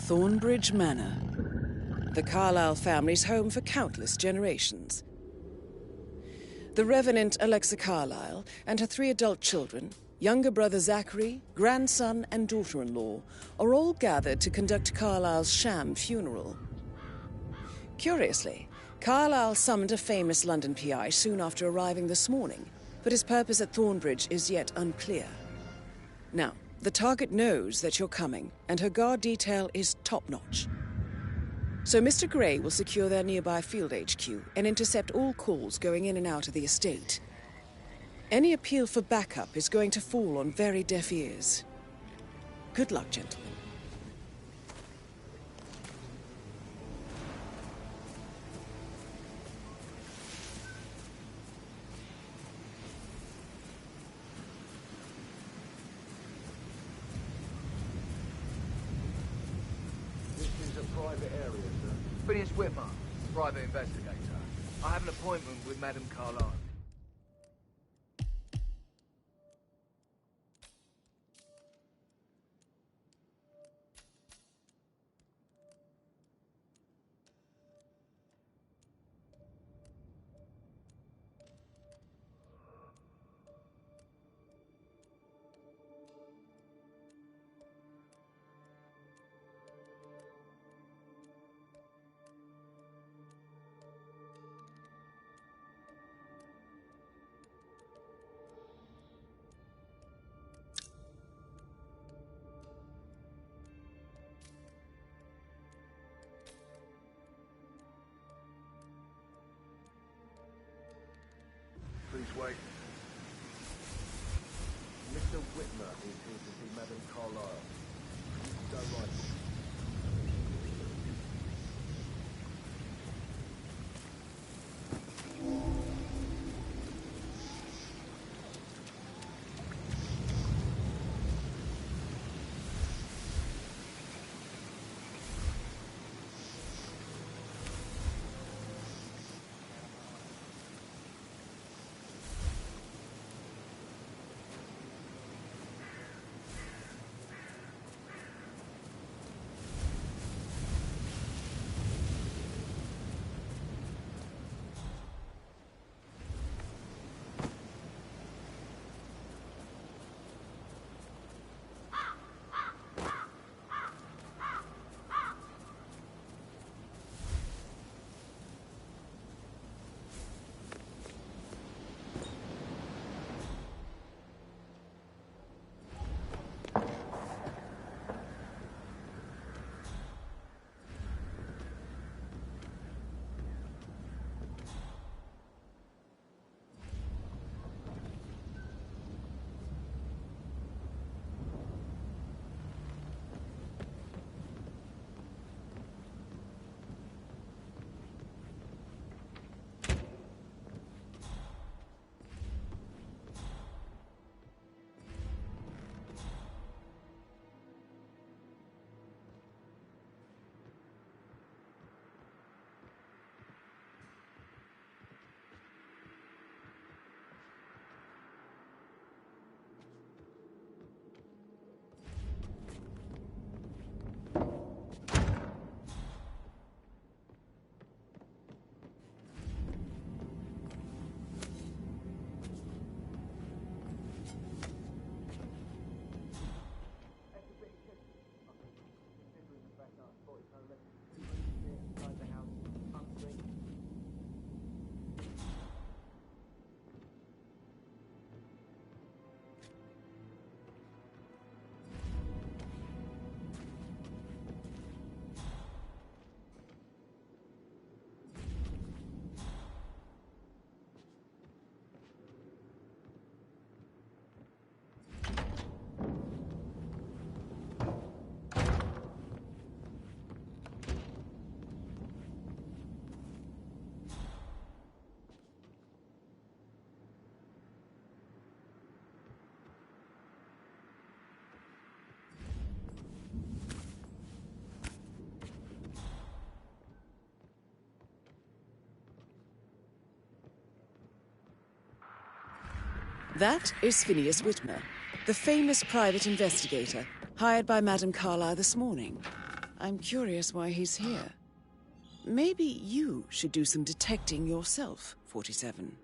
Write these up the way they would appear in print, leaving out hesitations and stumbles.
Thornbridge Manor, the Carlyle family's home for countless generations. The Revenant Alexa Carlyle and her 3 adult children, younger brother Zachary, grandson and daughter-in-law, are all gathered to conduct Carlyle's sham funeral. Curiously, Carlyle summoned a famous London PI soon after arriving this morning, but his purpose at Thornbridge is yet unclear. Now, the target knows that you're coming, and her guard detail is top-notch. So Mr. Gray will secure their nearby field HQ and intercept all calls going in and out of the estate. Any appeal for backup is going to fall on very deaf ears. Good luck, gentlemen. Private area, sir. Phineas Whitmer, private investigator. I have an appointment with Madame Carlyle. Please wait. Mr. Whitmer is here to see Madame Carlyle. Go right. That is Phineas Whitmer, the famous private investigator hired by Madame Carlyle this morning. I'm curious why he's here. Maybe you should do some detecting yourself, 47.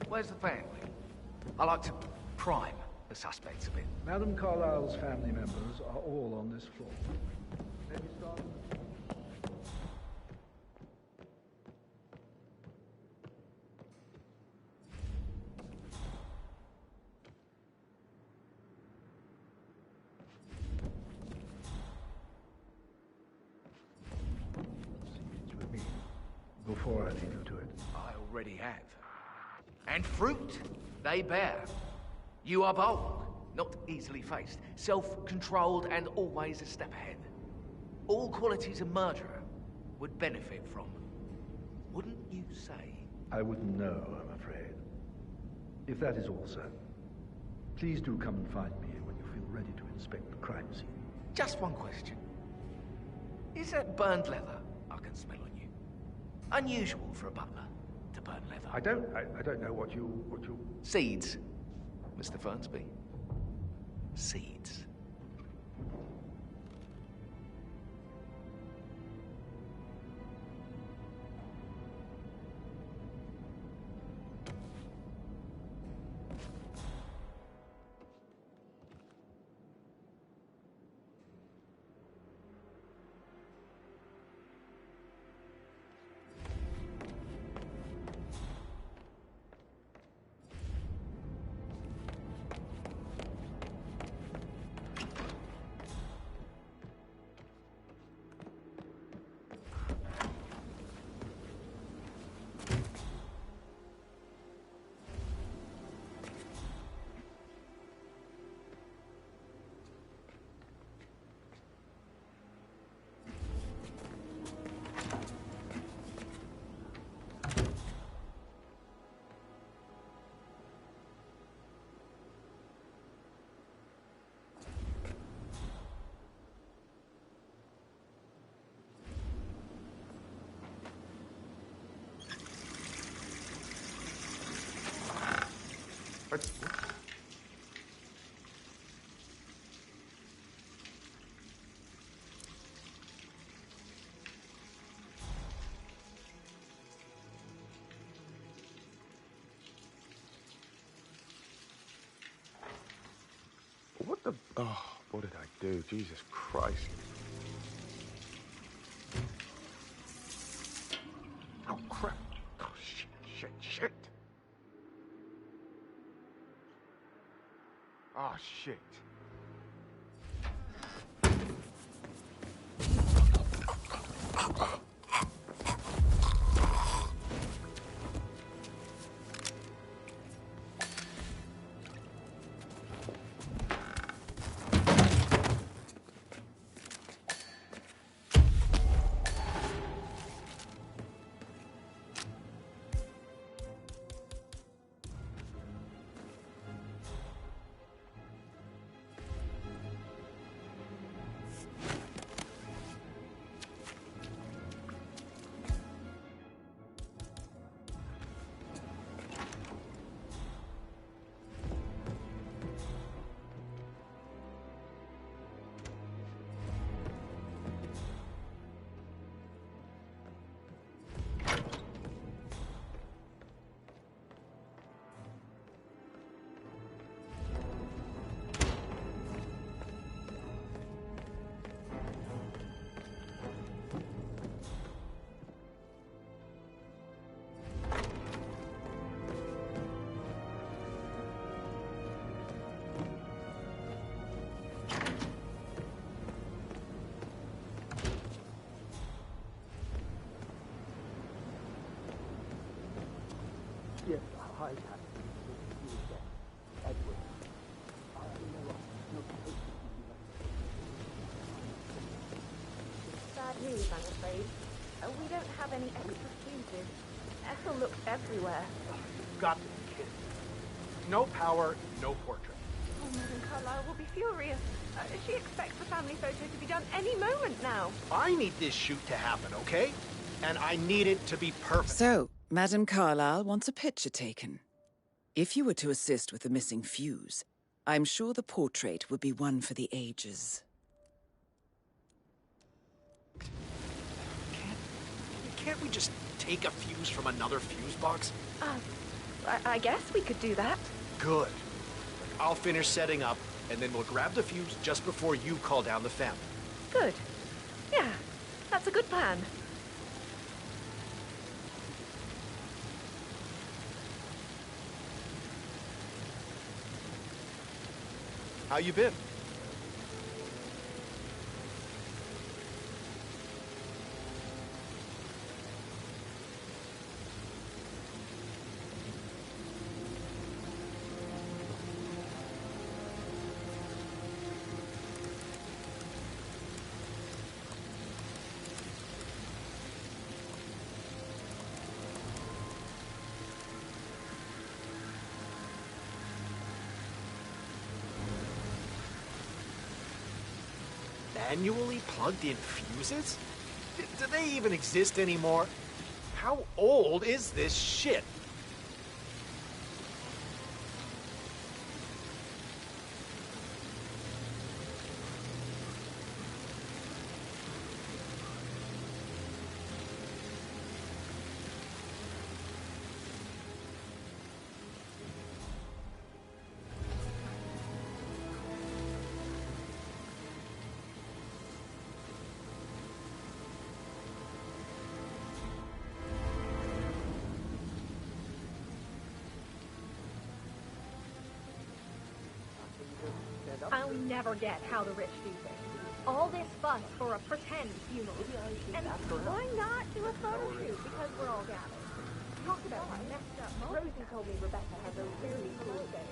Where's the family? I like to prime the suspects a bit. Madam Carlyle's family members are all on this floor. Maybe start. Seeds with me before I leave you to it. I already have. And fruit they bear. You are bold, not easily faced, self-controlled and always a step ahead. All qualities a murderer would benefit from. Wouldn't you say? I wouldn't know, I'm afraid. If that is all, sir, please do come and find me when you feel ready to inspect the crime scene. Just one question. Is that burned leather I can smell on you? Unusual for a butler to burn leather. I don't know what you... Seeds, Mr. Fernsby. Seeds. What the... Oh, what did I do? Jesus Christ. Oh, crap. Oh, shit. Oh, shit. Bad news, I'm afraid. We don't have any extra fuses. Ethel looked everywhere. Got to be kidding. No power, no portrait. Oh, Madam Carlyle will be furious. She expects the family photo to be done any moment now. I need this shoot to happen, okay? And I need it to be perfect. So, Madame Carlyle wants a picture taken. If you were to assist with the missing fuse, I'm sure the portrait would be one for the ages. Can't we just take a fuse from another fuse box? I guess we could do that. Good. I'll finish setting up, and then we'll grab the fuse just before you call down the family. Good. Yeah, that's a good plan. How you been? Manually plugged in fuses? Do they even exist anymore? How old is this shit? I'll never get how the rich do things. All this fuss for a pretend funeral. And why not do a photo shoot? Because we're all gathered. Talk about how messed up. Rosie told me Rebecca has a really cool day.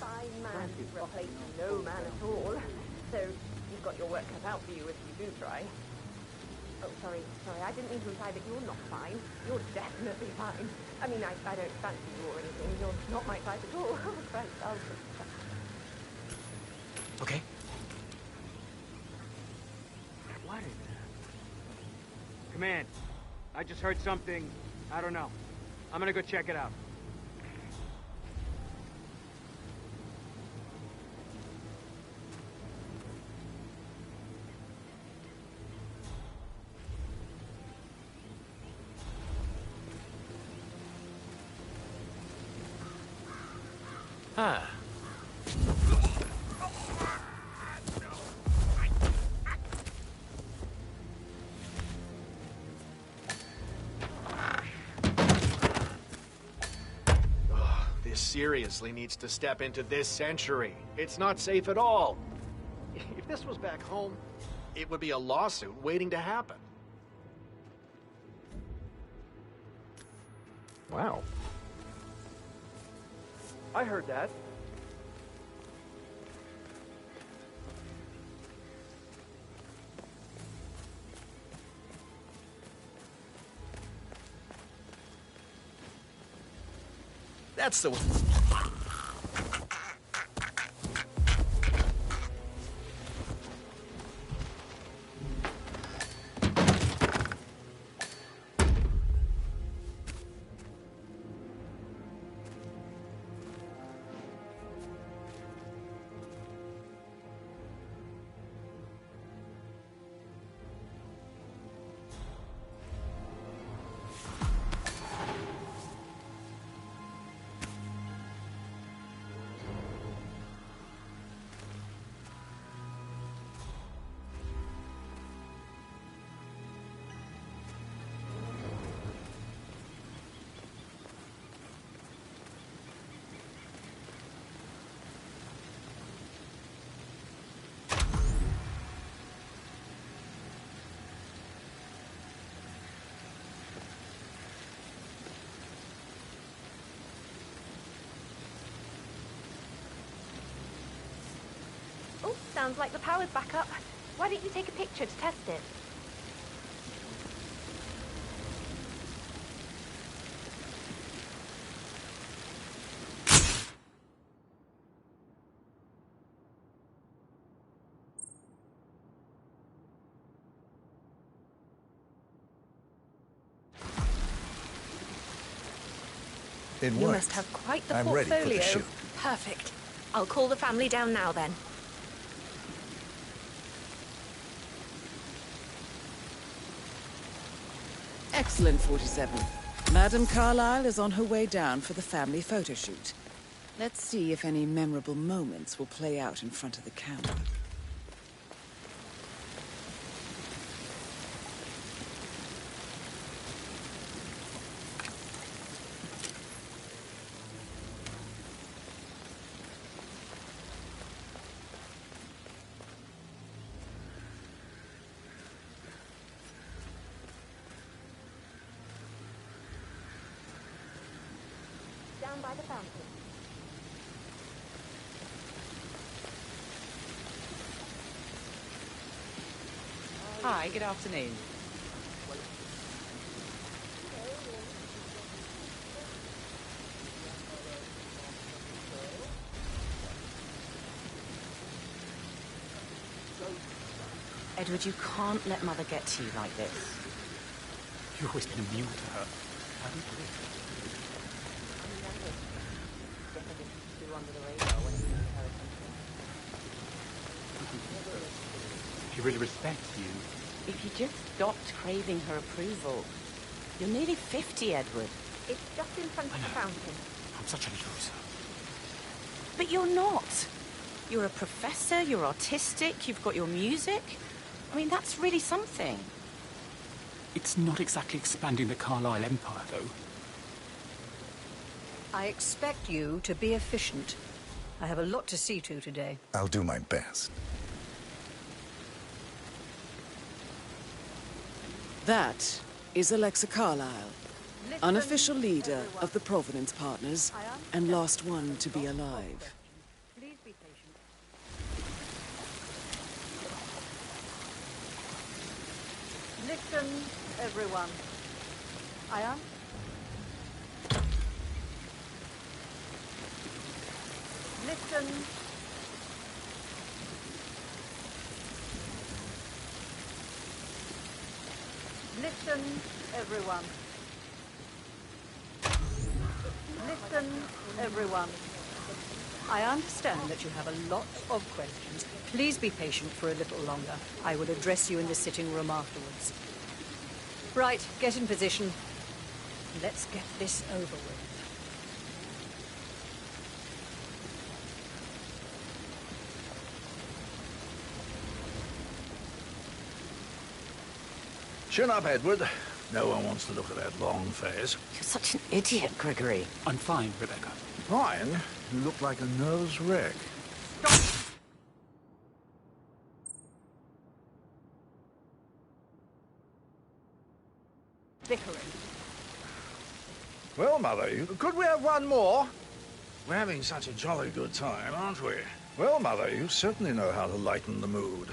Fine man to replace no man at all. So you've got your work cut out for you if you do try. Oh, sorry, I didn't mean to imply that you're not fine. You're definitely fine. I mean, I don't fancy you or anything. You're not my type at all. Oh, Christ, I'll just... Okay. What is that? Command, I just heard something, I don't know. I'm gonna go check it out. Huh. This seriously needs to step into this century. It's not safe at all. If this was back home, it would be a lawsuit waiting to happen. Wow. I heard that. That's the one. Sounds like the power's back up. Why don't you take a picture to test it? It You worked. must have quite the I'm portfolio. ready for the shoot. Perfect. I'll call the family down now then. Excellent, 47. Madame Carlyle is on her way down for the family photo shoot. Let's see if any memorable moments will play out in front of the camera. Down by the fountain. Hi, good afternoon. Edward, you can't let Mother get to you like this. You've always been immune to her, haven't you? She really respects you. If you just stopped craving her approval. You're nearly 50, Edward. It's just in front of the fountain. I'm such a loser. But you're not. You're a professor, you're artistic, you've got your music. I mean, that's really something. It's not exactly expanding the Carlyle Empire, though. I expect you to be efficient. I have a lot to see to today. I'll do my best. That is Alexa Carlyle, unofficial leader of the Providence Partners, and last one to be alive. Please be patient. Listen, everyone. Ian? Listen. Listen, everyone. Listen, everyone. I understand that you have a lot of questions. Please be patient for a little longer. I will address you in the sitting room afterwards. Right, get in position. Let's get this over with. Chin up, Edward. No one wants to look at that long face. You're such an idiot, Gregory. I'm fine, Rebecca. Fine. You look like a nervous wreck. Bickering. Well, Mother, could we have one more? We're having such a jolly good time, aren't we? Well, Mother, you certainly know how to lighten the mood.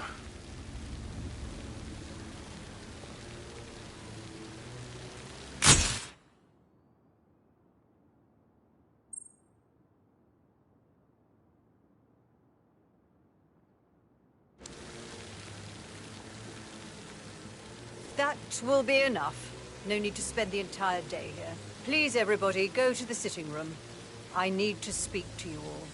That will be enough. No need to spend the entire day here. Please, everybody, go to the sitting room. I need to speak to you all.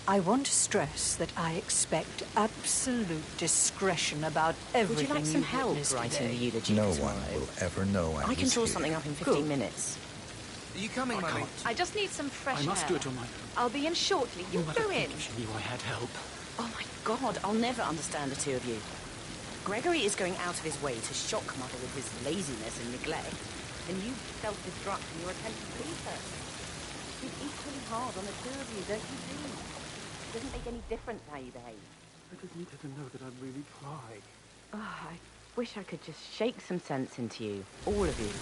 I want to stress that I expect absolute discretion about everything. Would you like some help witnessed writing the today. eulogy? No tomorrow? one will ever know I can was draw here. something up in 15 Good. minutes. Are you coming, Mummy? I just need some fresh I must air. do it on my own. I'll be in shortly. You Mother go in. thinks she knew I had help. Oh my God, I'll never understand the two of you. Gregory is going out of his way to shock Mother with his laziness and neglect, and you self-destruct in your attempt to please her. It's equally hard on the two of you, don't you see? It doesn't make any difference how you behave. I just need her to know that I really try. Oh, I wish I could just shake some sense into you, all of you.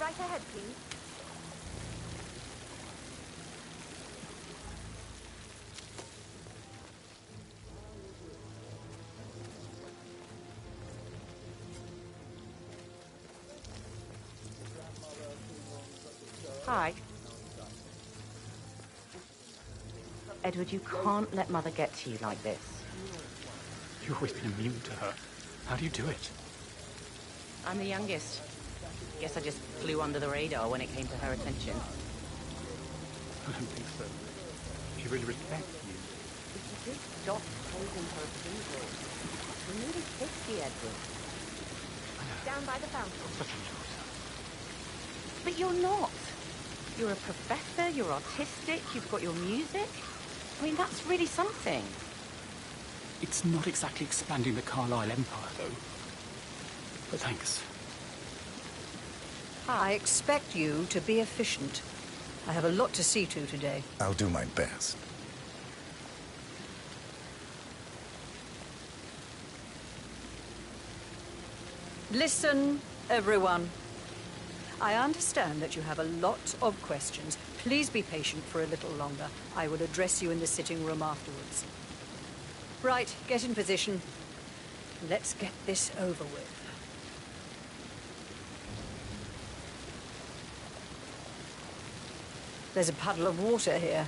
right ahead, please. Hi. Edward, you can't let Mother get to you like this. You've always been immune to her. How do you do it? I'm the youngest. Guess I just flew under the radar when it came to her attention. I don't think so. She really respects you. If you just stop holding her approval. You're nearly 50, Edward. Down by the fountain. Such a loser. But you're not. You're a professor, you're artistic, you've got your music. I mean, that's really something. It's not exactly expanding the Carlisle Empire, though. But thanks. I expect you to be efficient. I have a lot to see to today. I'll do my best. Listen, everyone. I understand that you have a lot of questions. Please be patient for a little longer. I will address you in the sitting room afterwards. Right, get in position. Let's get this over with. There's a puddle of water here.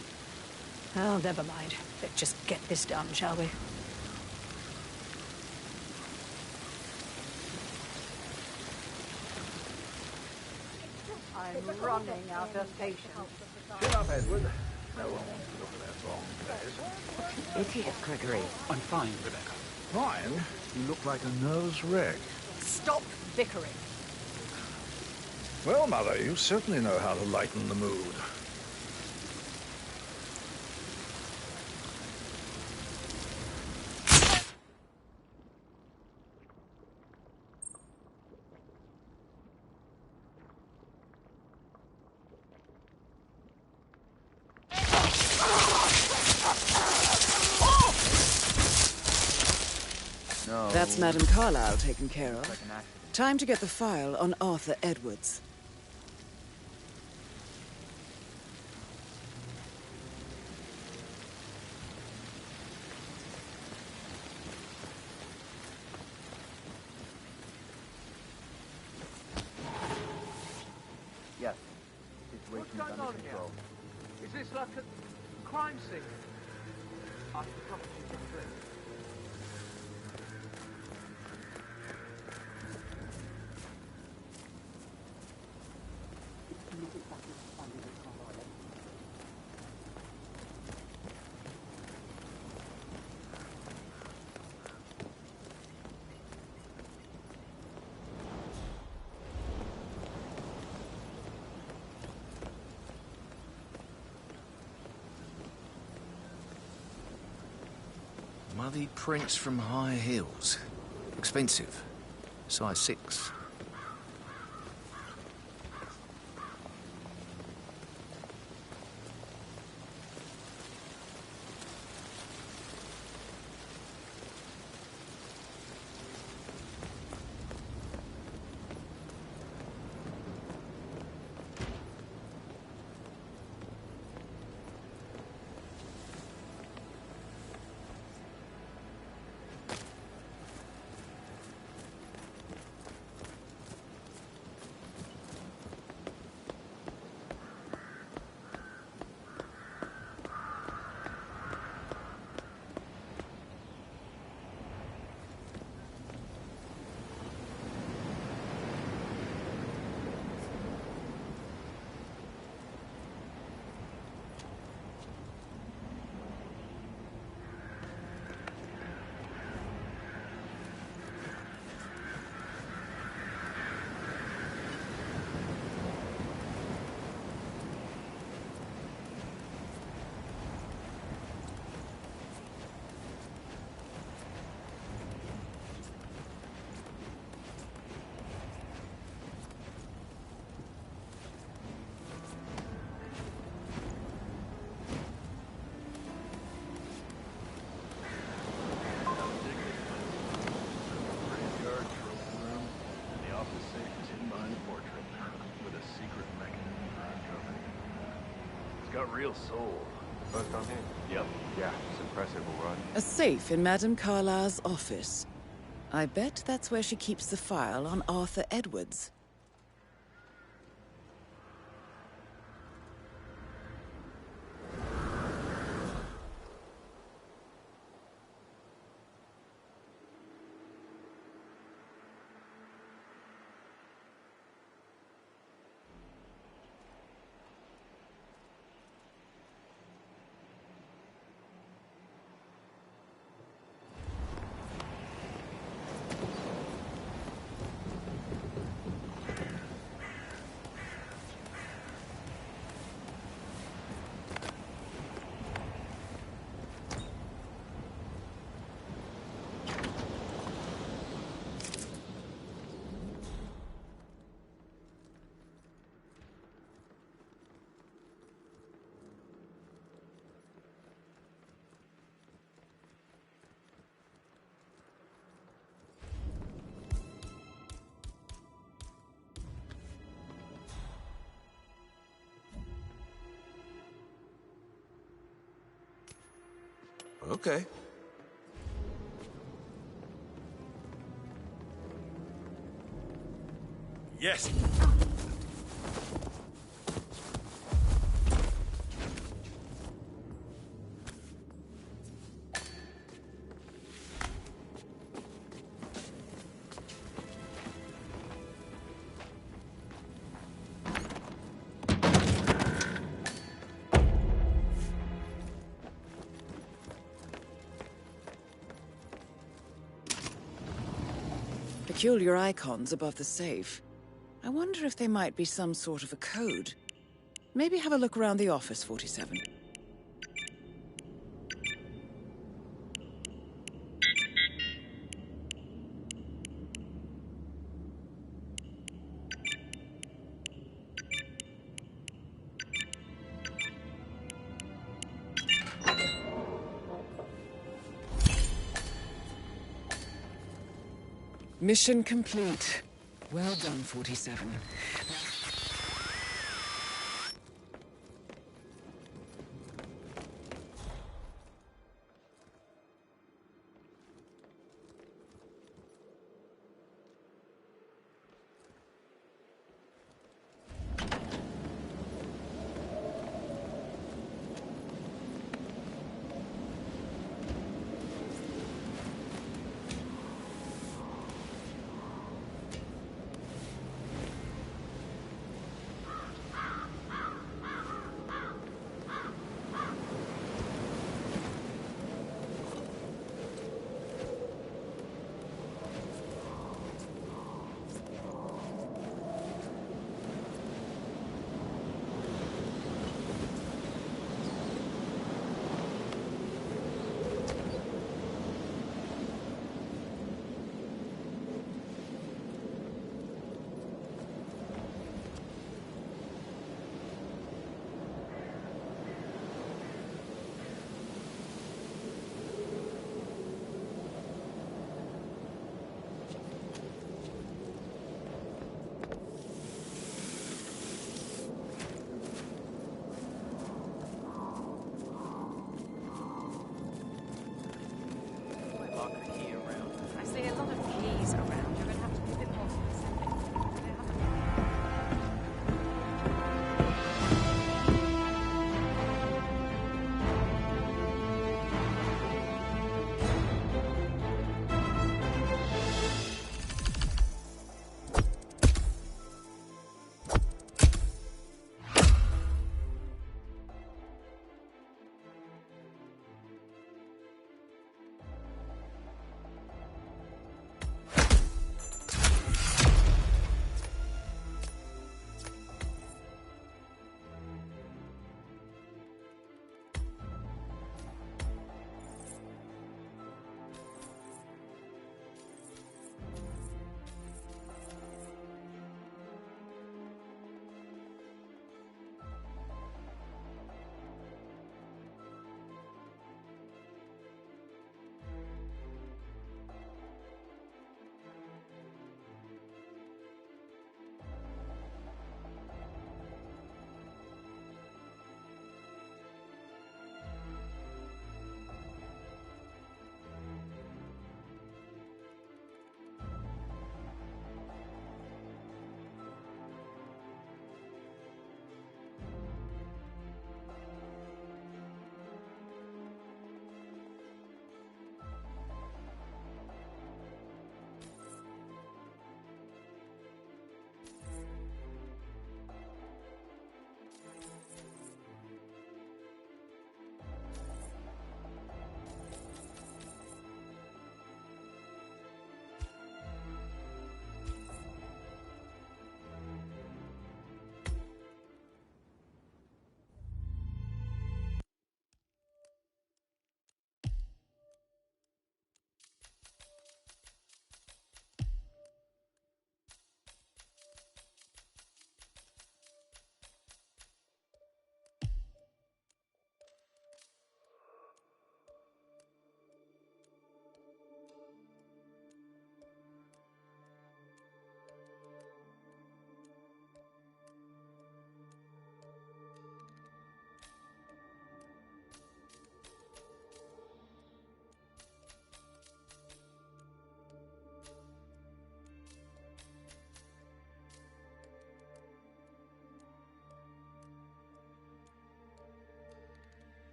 Oh, never mind. Let's just get this done, shall we? I'm running out of patience. Get up, Edward. No one wants to look at that wrong place. Idiot, Gregory. I'm fine, Rebecca. Fine. You look like a nervous wreck. Stop bickering. Well, Mother, you certainly know how to lighten the mood. That's Madame Carlisle taken care of. Time to get the file on Arthur Edwards. Yes. What's Situation's going under on here? control. Is this like a crime scene? After the property's been cleared. Muddy prints from high heels. Expensive. Size 6. got real sore. First time here? Yep. Yeah, it's impressive, all right. A safe in Madame Carlyle's office. I bet that's where she keeps the file on Arthur Edwards. Okay. Yes. Peculiar icons above the safe. I wonder if they might be some sort of a code. Maybe have a look around the office, 47. Mission complete. Well done, 47.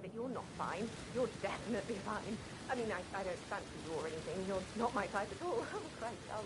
decide that you're not fine, you're definitely fine. I mean, I don't fancy you or anything. You're not my type at all. Oh, Christ, I'll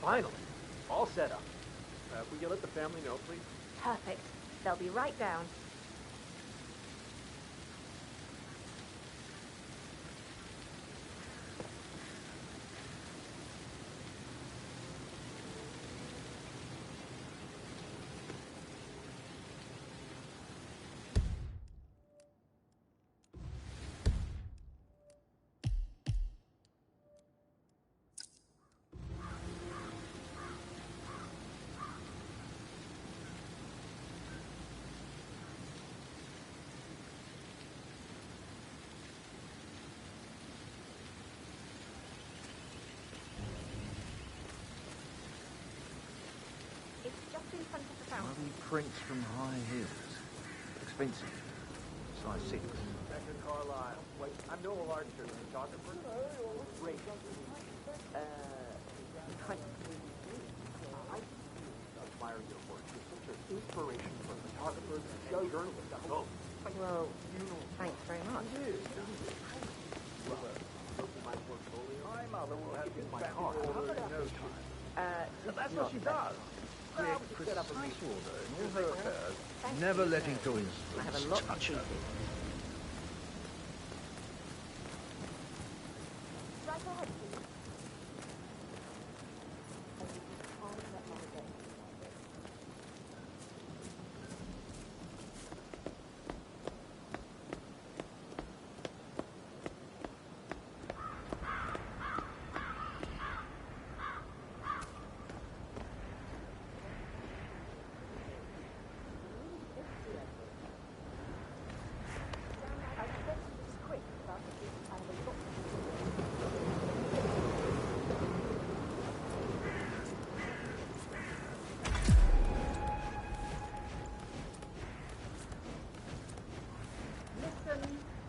Finally. All set up. Will you let the family know, please? Perfect. They'll be right down. In front of the fountain. Bloody prints from high hills. Expensive. Size 6. Inspector Carlisle. Wait, I'm Noel Archer, the photographer. Great. I admire your work. You're such an inspiration for photographers and journalists. Oh. Well, thanks very much. My portfolio. My mother will have you my car. In no time. That's what she does. Create precise order in all her affairs, never letting coincidence I have a lot to touch her. Right ahead, please.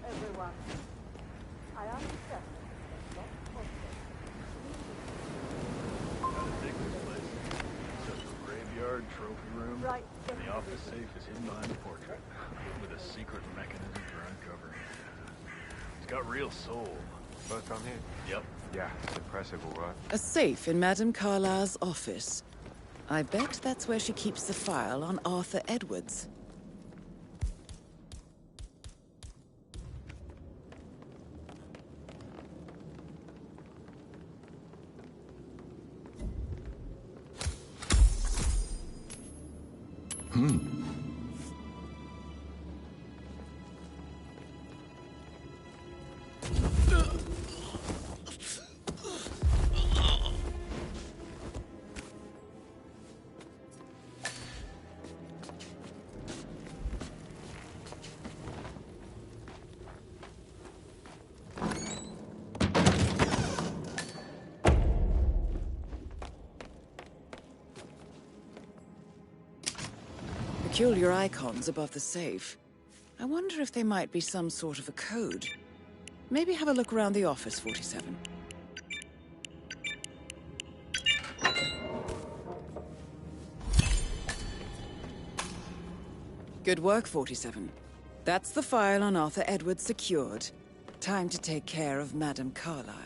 Everyone, I understand. Gotta dig this place. It's just a graveyard, trophy room. Right. And the office safe is hidden behind the portrait, with a secret mechanism for uncovering it. It's got real soul. First time here? Yep. Yeah, it's impressive, all right. A safe in Madame Carlyle's office. I bet that's where she keeps the file on Arthur Edwards. Peculiar icons above the safe. I wonder if there might be some sort of a code. Maybe have a look around the office, 47. Good work, 47. That's the file on Arthur Edwards secured. Time to take care of Madame Carlyle.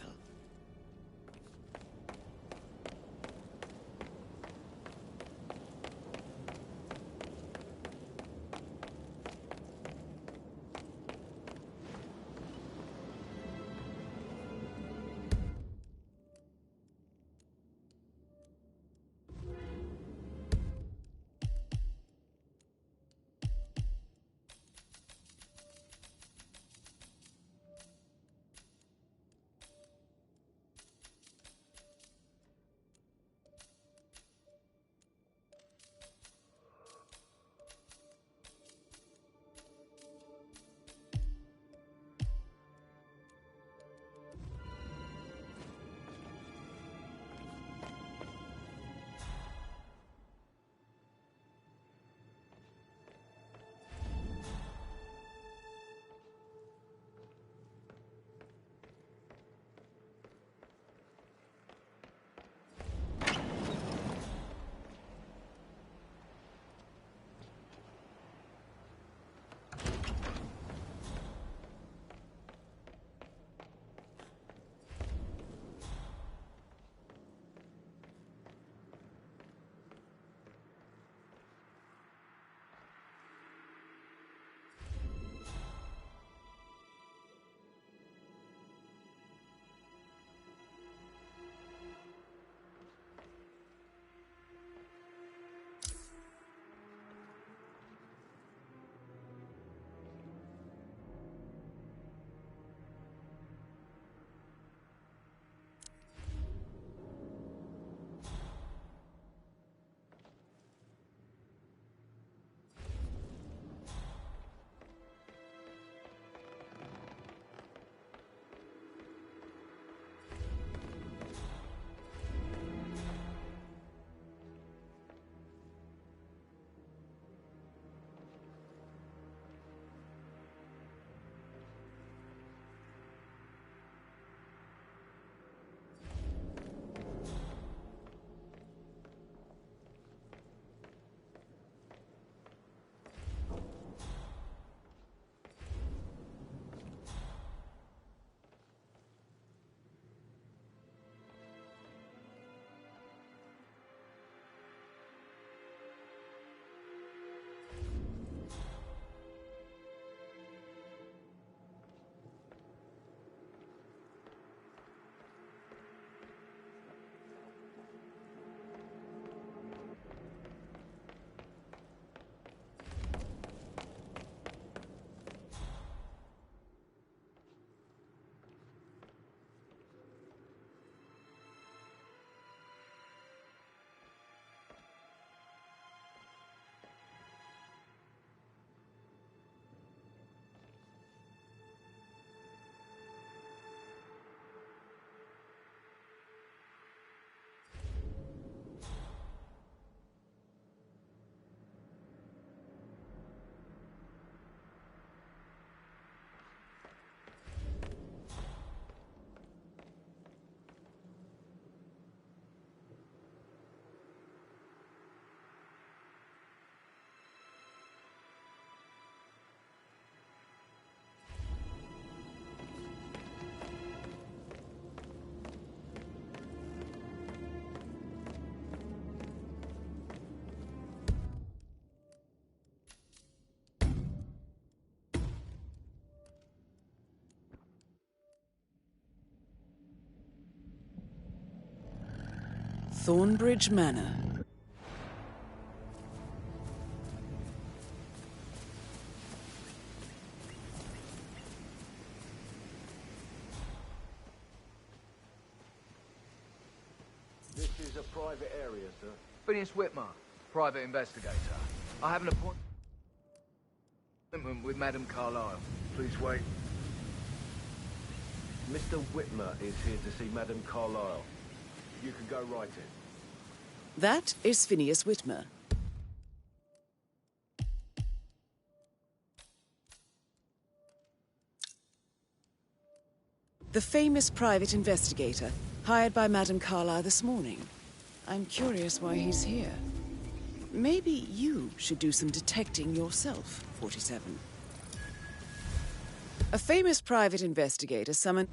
Thornbridge Manor. This is a private area, sir. Phineas Whitmer, private investigator. I have an appointment with Madame Carlyle. Please wait. Mr. Whitmer is here to see Madame Carlyle. You can go right in. That is Phineas Whitmer. The famous private investigator, hired by Madame Carlyle this morning. I'm curious why he's here. Maybe you should do some detecting yourself, 47. A famous private investigator summoned...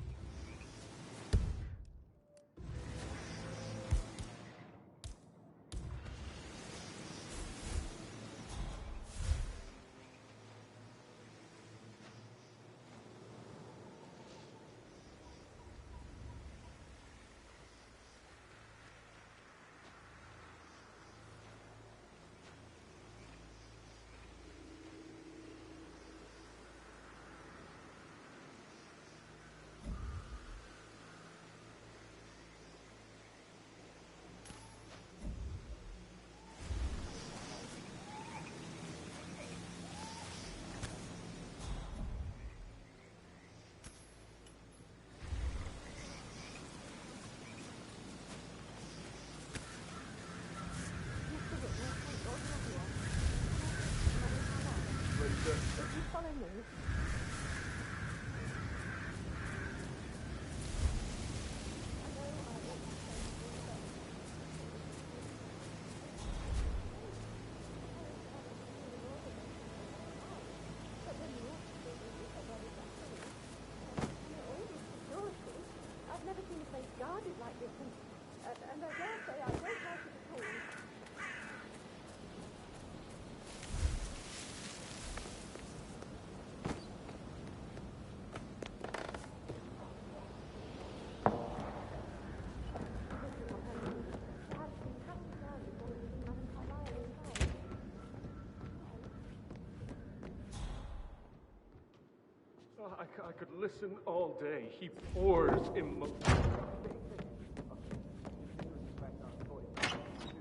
I could listen all day. He pours emotion.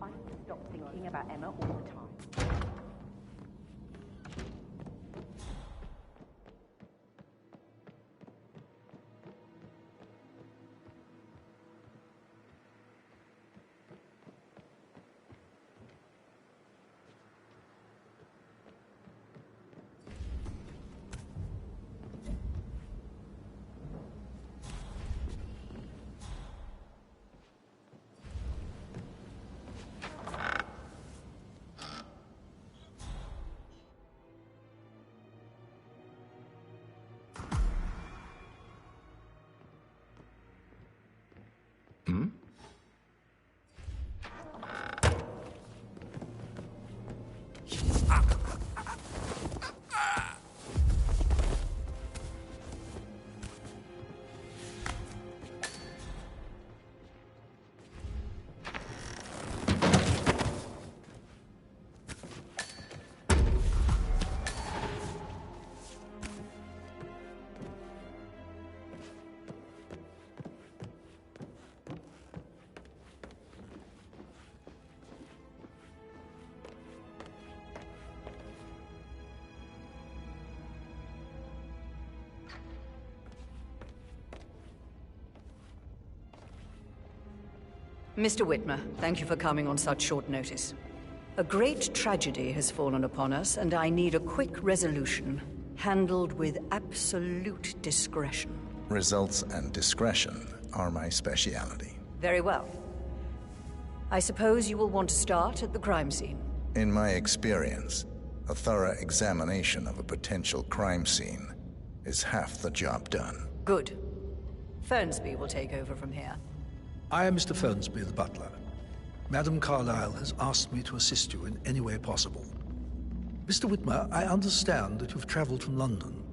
I stop thinking about Emma all the time. Mr. Whitmer, thank you for coming on such short notice. A great tragedy has fallen upon us, and I need a quick resolution, handled with absolute discretion. Results and discretion are my speciality. Very well. I suppose you will want to start at the crime scene. In my experience, a thorough examination of a potential crime scene is half the job done. Good. Fernsby will take over from here. I am Mr. Fernsby, the butler. Madame Carlyle has asked me to assist you in any way possible. Mr. Whitmer, I understand that you've traveled from London.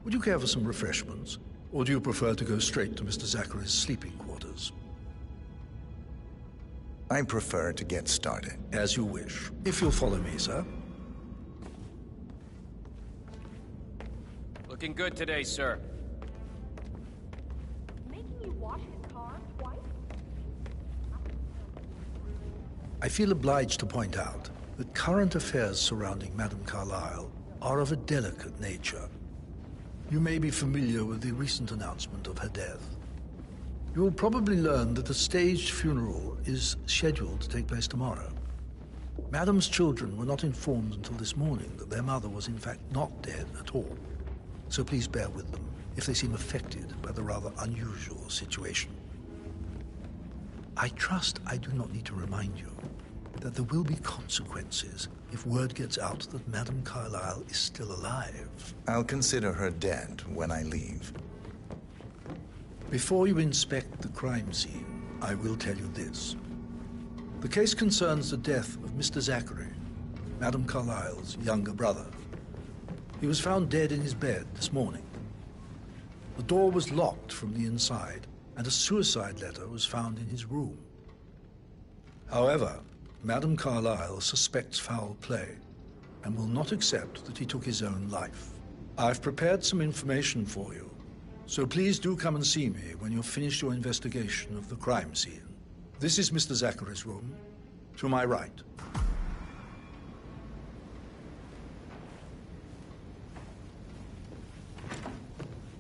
Would you care for some refreshments? Or do you prefer to go straight to Mr. Zachary's sleeping quarters? I prefer to get started. As you wish. If you'll follow me, sir. Looking good today, sir. Making you wash his car twice? I feel obliged to point out that current affairs surrounding Madame Carlyle are of a delicate nature. You may be familiar with the recent announcement of her death. You will probably learn that a staged funeral is scheduled to take place tomorrow. Madame's children were not informed until this morning that their mother was in fact not dead at all. So please bear with them if they seem affected by the rather unusual situation. I trust I do not need to remind you that there will be consequences if word gets out that Madame Carlyle is still alive. I'll consider her dead when I leave. Before you inspect the crime scene, I will tell you this. The case concerns the death of Mr. Zachary, Madame Carlyle's younger brother. He was found dead in his bed this morning. The door was locked from the inside, and a suicide letter was found in his room. However, Madame Carlyle suspects foul play and will not accept that he took his own life. I've prepared some information for you, so please do come and see me when you've finished your investigation of the crime scene. This is Mr. Zachary's room, to my right.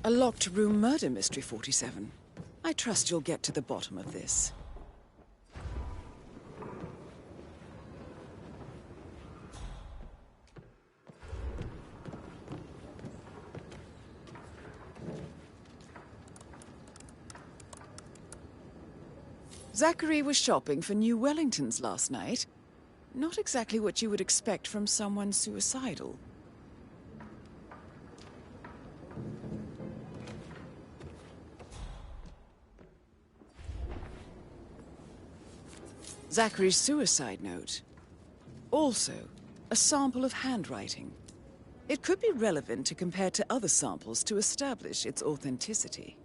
A locked room murder mystery, 47. I trust you'll get to the bottom of this. Zachary was shopping for new Wellingtons last night. Not exactly what you would expect from someone suicidal. Zachary's suicide note. Also, a sample of handwriting. It could be relevant to compare to other samples to establish its authenticity.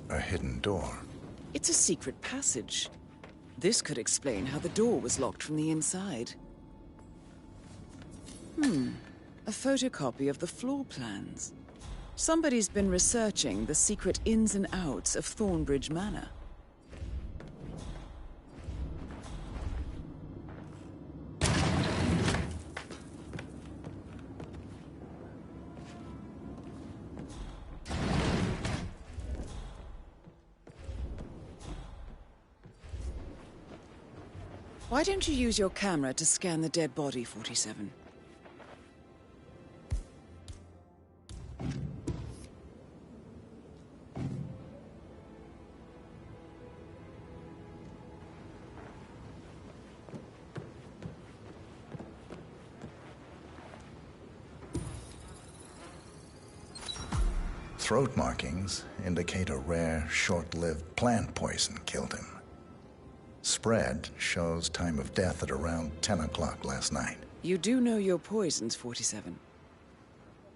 A hidden door. It's a secret passage. This could explain how the door was locked from the inside. A photocopy of the floor plans. Somebody's been researching the secret ins and outs of Thornbridge Manor. Why don't you use your camera to scan the dead body, 47? Throat markings indicate a rare, short-lived plant poison killed him. Spread shows time of death at around 10 o'clock last night. You do know your poisons, 47.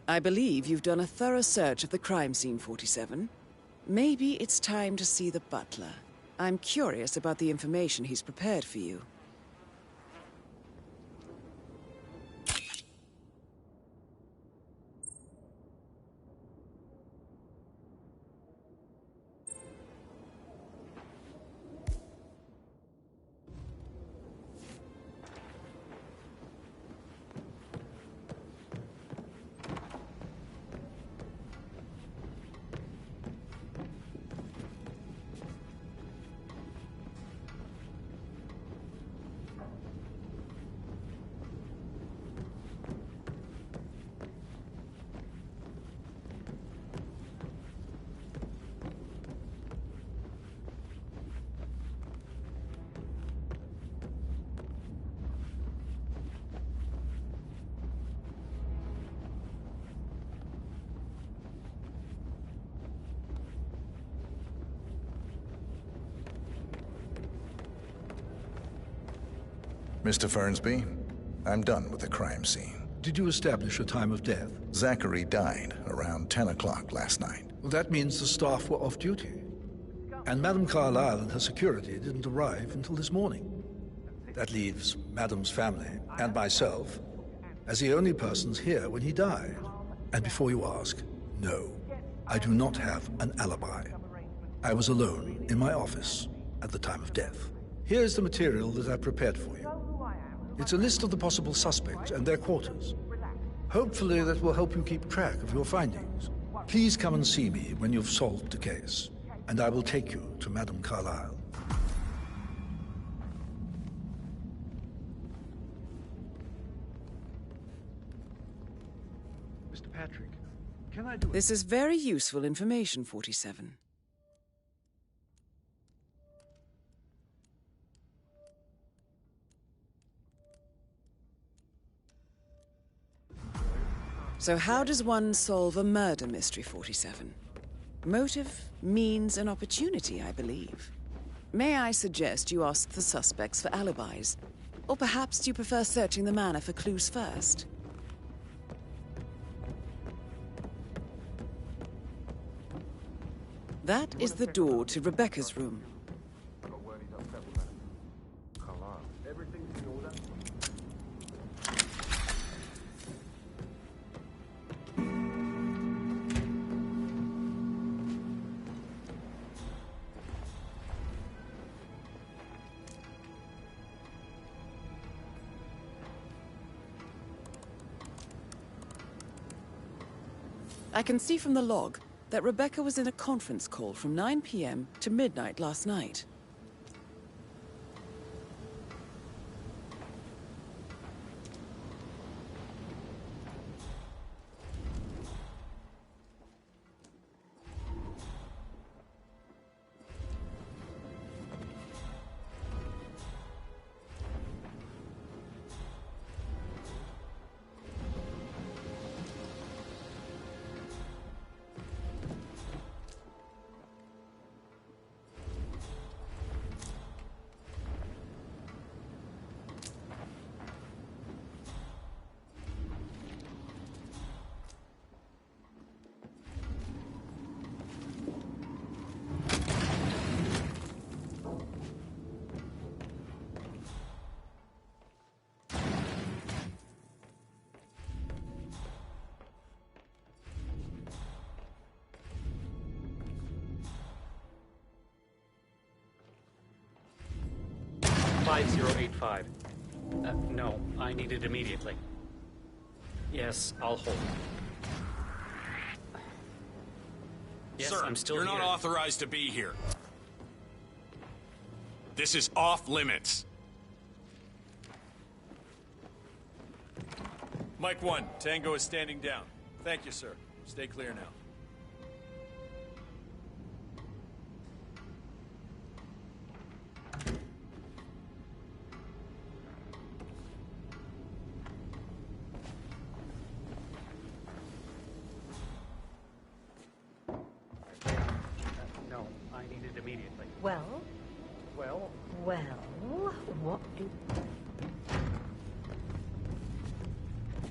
I believe you've done a thorough search of the crime scene, 47. Maybe it's time to see the butler. I'm curious about the information he's prepared for you. Mr. Fernsby, I'm done with the crime scene. Did you establish a time of death? Zachary died around 10 o'clock last night. Well, that means the staff were off duty. And Madame Carlyle and her security didn't arrive until this morning. That leaves Madame's family and myself as the only persons here when he died. And before you ask, no, I do not have an alibi. I was alone in my office at the time of death. Here's the material that I prepared for you. It's a list of the possible suspects and their quarters. Hopefully that will help you keep track of your findings. Please come and see me when you've solved the case, and I will take you to Madame Carlyle. Mr. Patrick, can I do it? This is very useful information, 47. So how does one solve a murder mystery, 47? Motive, means, and opportunity, I believe. May I suggest you ask the suspects for alibis? Or perhaps you prefer searching the manor for clues first? That is the door to Rebecca's room. Everything's in order. I can see from the log that Rebecca was in a conference call from 9 p.m. to midnight last night. No, I need it immediately. Yes, I'll hold. Yes, Sir, I'm still you're here. not authorized to be here. This is off limits. Mike 1, Tango is standing down. Thank you, sir. Stay clear now. No, I need it immediately. Well? Well, what do...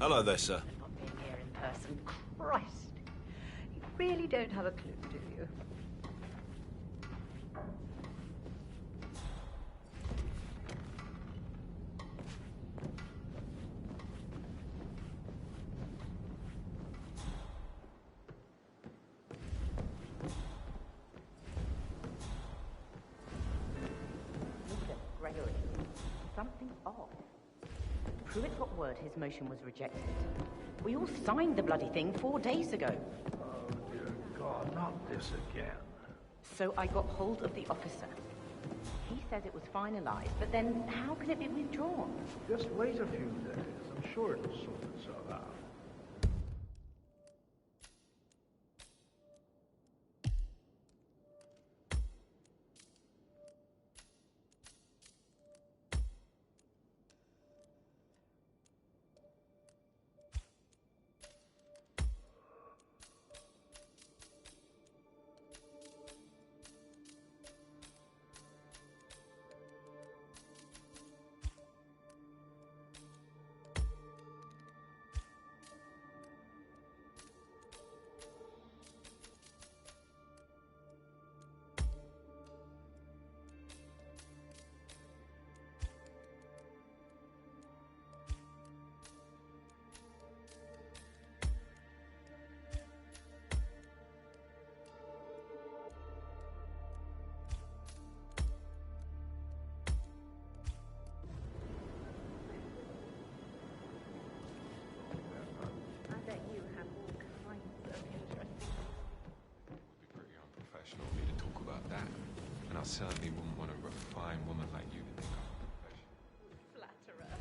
Hello there, sir. Not being here in person. Christ. You really don't have a clue, do you? Gregory, something's off. Pruitt got word his motion was rejected. We all signed the bloody thing 4 days ago. Oh, dear God, not this again. So I got hold of the officer. He says it was finalized, but then how can it be withdrawn? Just wait a few days. I'm sure it'll sort itself out. certainly wouldn't want a refined woman like you to think I'm a professional. Flatterer.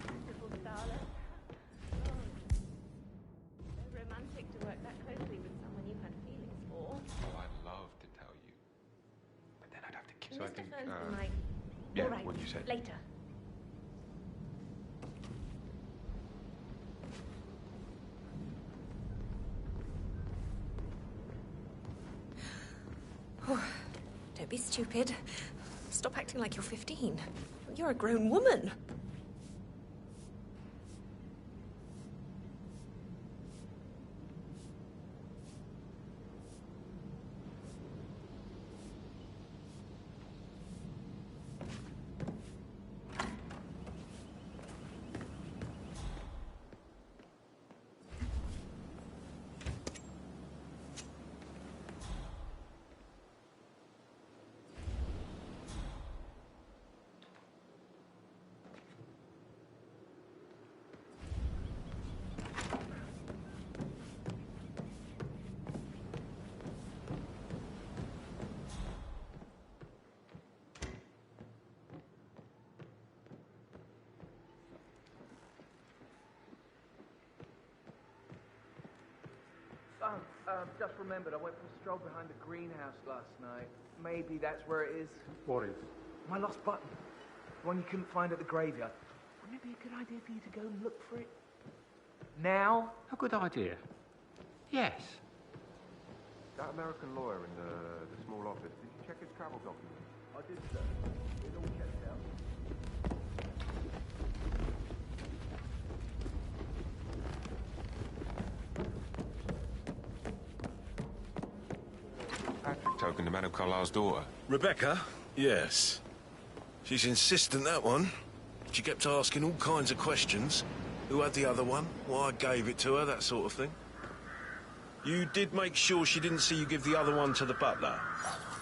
Beautiful starlet. So romantic to work that closely with someone you had feelings for. Oh, I'd love to tell you. But then I'd have to kill. So I think, Yeah, all right. what you said. Later. Oh, don't be stupid. Stop acting like you're 15. You're a grown woman. Just remembered, I went for a stroll behind the greenhouse last night. Maybe that's where it is. What is? My lost button. The one you couldn't find at the graveyard. Wouldn't it be a good idea for you to go and look for it? Now? A good idea. Yes. That American lawyer in the small office, did you check his travel documents? I did, sir. It's all checked out. Patrick token to Madame Carlyle's daughter. Rebecca? Yes. She's insistent, that one. She kept asking all kinds of questions. Who had the other one? Why I gave it to her, that sort of thing. You did make sure she didn't see you give the other one to the butler?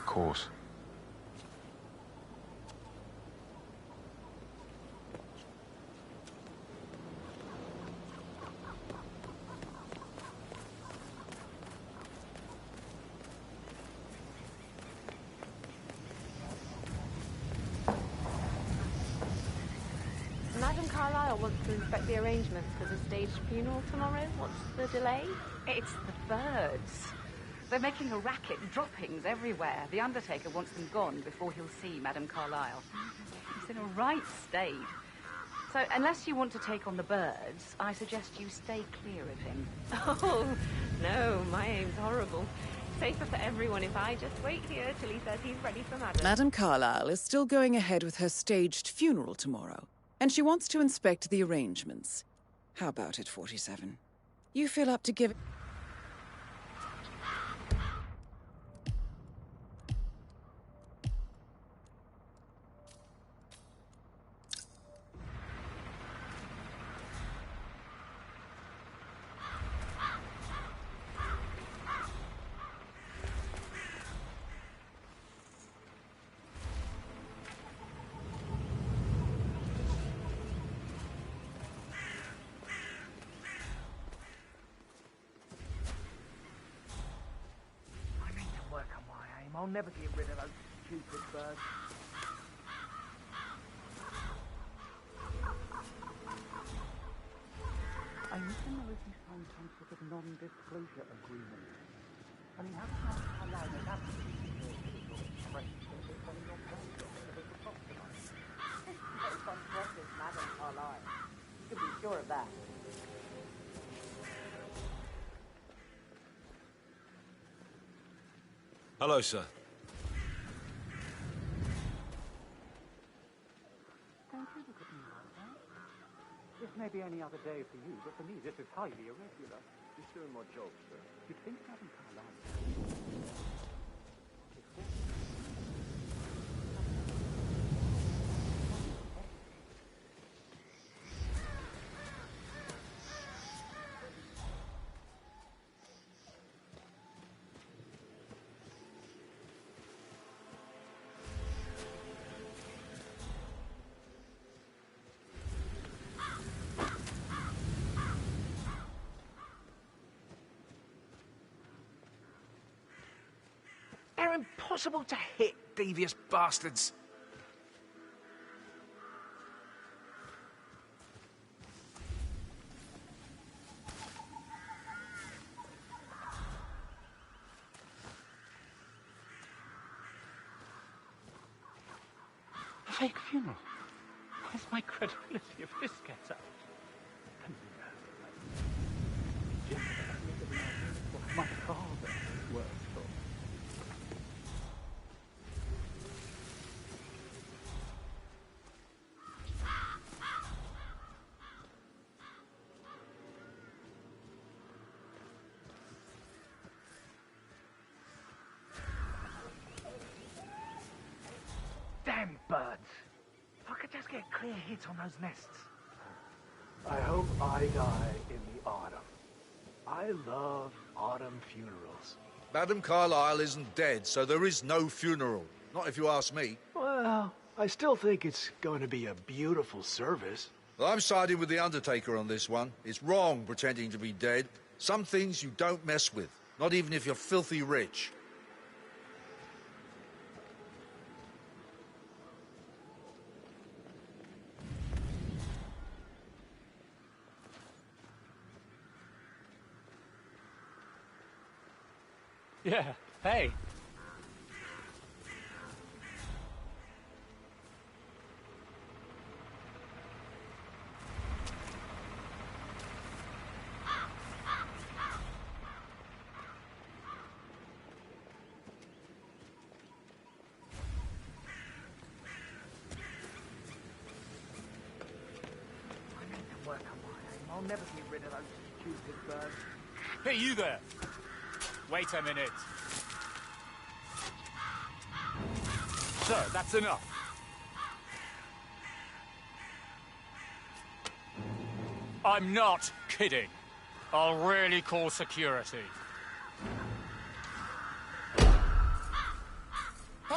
Of course. Madame Carlyle wants to inspect the arrangements for the staged funeral tomorrow. What's the delay? It's the birds. They're making a racket, droppings everywhere. The Undertaker wants them gone before he'll see Madame Carlyle. He's in a right state. So, unless you want to take on the birds, I suggest you stay clear of him. Oh, no, my aim's horrible. Safer for everyone if I just wait here till he says he's ready for Madame. Madame Carlyle is still going ahead with her staged funeral tomorrow, and she wants to inspect the arrangements. How about it, 47? You feel up to give... I'll never get rid of those stupid birds. I need to know if you signed some sort of non-disclosure agreement. I mean, how does Madame Carlyle know that? Most unprecious Madame Carlyle. You can be sure of that. Hello, sir. Don't you look at me like that? This may be any other day for you, but for me this is highly irregular. Just doing my job, sir. You'd think Madame Carlyle... They're impossible to hit, devious bastards. A fake funeral? Where's my credibility if this gets out? What my father worked for. Damn birds. If I could just get a clear hit on those nests. I hope I die in the autumn. I love autumn funerals. Madam Carlyle isn't dead, so there is no funeral. Not if you ask me. Well, I still think it's going to be a beautiful service. Well, I'm siding with the Undertaker on this one. It's wrong pretending to be dead. Some things you don't mess with, not even if you're filthy rich. Yeah, hey. I'll never get rid of those stupid birds. Hey, you there! Wait a minute. Sir, that's enough. I'm not kidding. I'll really call security.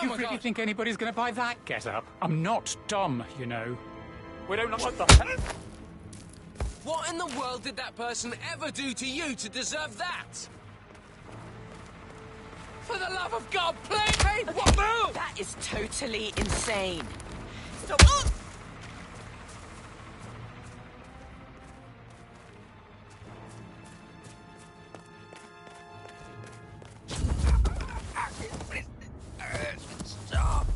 You really think anybody's gonna buy that get-up? I'm not dumb, you know. We don't know what the hell... What in the world did that person ever do to you to deserve that? For the love of God, please! Hey, what move? That is totally insane. Stop! Stop!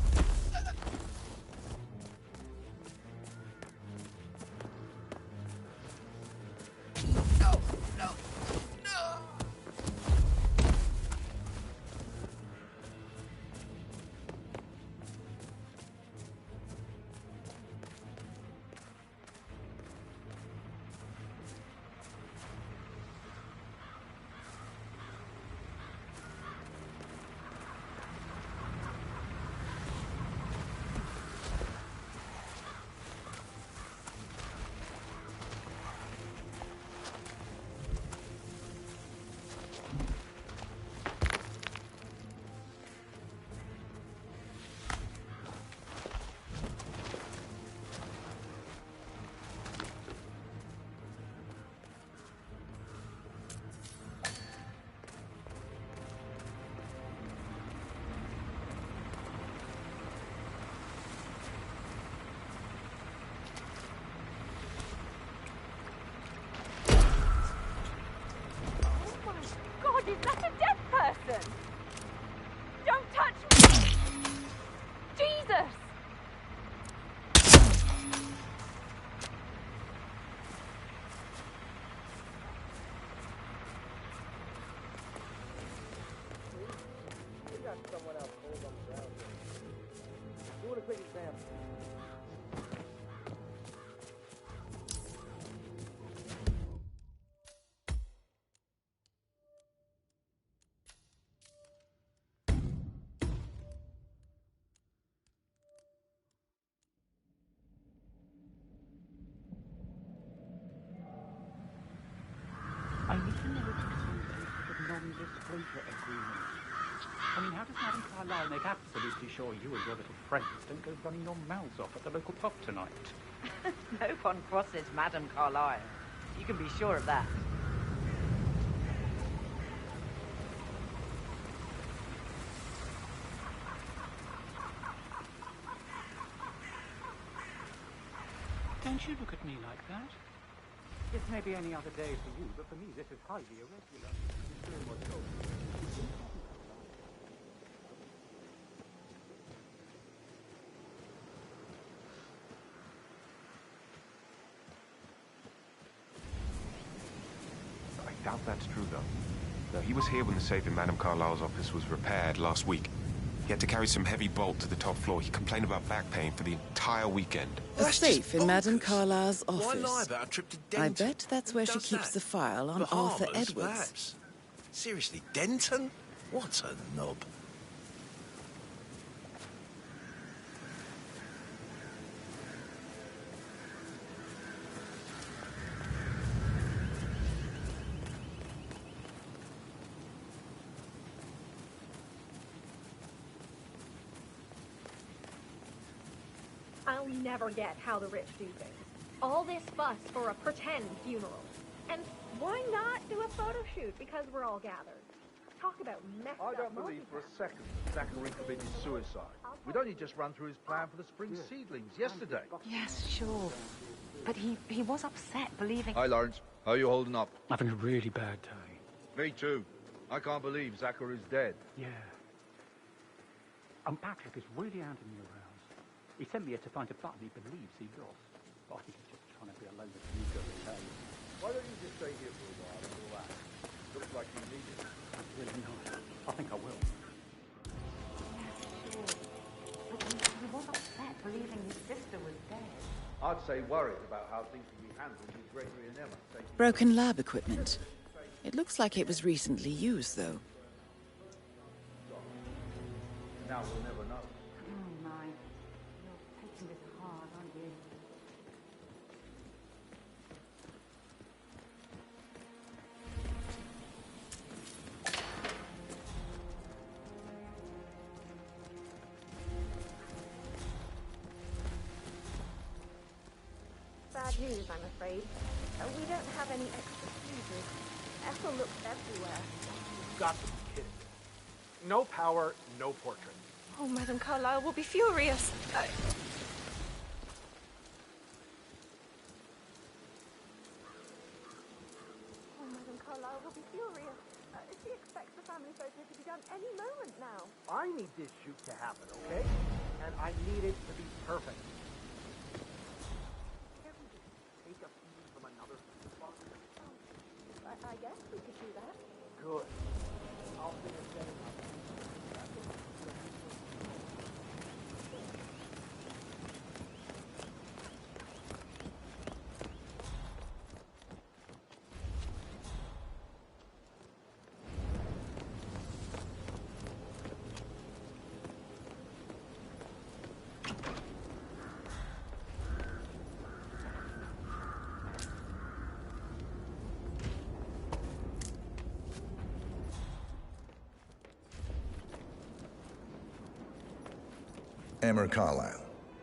No, no, no! God, is that a dead person? Don't touch me! Jesus! We got someone else cold on the ground here. Doing a quick exam. I need to know if there's some sort of non-disclosure agreement. I mean, how does Madam Carlyle make absolutely sure you and your little friends don't go running your mouths off at the local pub tonight? No one crosses Madam Carlyle. You can be sure of that. Don't you look at me like that. This may be any other day for you, but for me this is highly irregular. He's doing what's going on. I doubt that's true, though. No, he was here when the safe in Madame Carlyle's office was repaired last week. He had to carry some heavy bolt to the top floor. He complained about back pain for the entire weekend. A safe in Madame Carlyle's office. Why lie about a trip to I Denton? bet that's where she Does keeps that? the file on Bahamas, Arthur Edwards. perhaps? Seriously, Denton? What a knob. I'll never get how the rich do things. All this fuss for a pretend funeral. And why not do a photo shoot because we're all gathered? Talk about messed I up don't believe for a second that Zachary committed suicide. We'd only just run through his plan for the spring seedlings yesterday. Yes, sure. But he was upset, believing... Hi, Lawrence. How are you holding up? Having a really bad day. Me too. I can't believe Zachary's dead. Yeah. Patrick is really out in your house. He sent me here to find a button he believes he lost. But I think he's just trying to be alone with you to tell you. Why don't you just stay here for a while and relax? Looks like you need it. That's really nice. I think I will. Yes, sure. But he was upset, believing his sister was dead. I'd say worried about how things will be handled with Gregory and Emma taking... Broken lab equipment. It looks like it was recently used, though. Now we'll never know. Oh, my. You're taking this hard, aren't you? Bad news, I'm afraid. We don't have any extra fuses. Ethel looks everywhere. You've got to be kidding. No power, no portrait. Oh, Madame Carlyle will be furious. Oh, Madame Carlyle will be furious. She expects the family photo to be done any moment now. I need this shoot to happen, okay? And I need it to be perfect. Can't we just take a few from another spot? I guess we could do that. Good. I'll finish setting up. Emma Carlyle,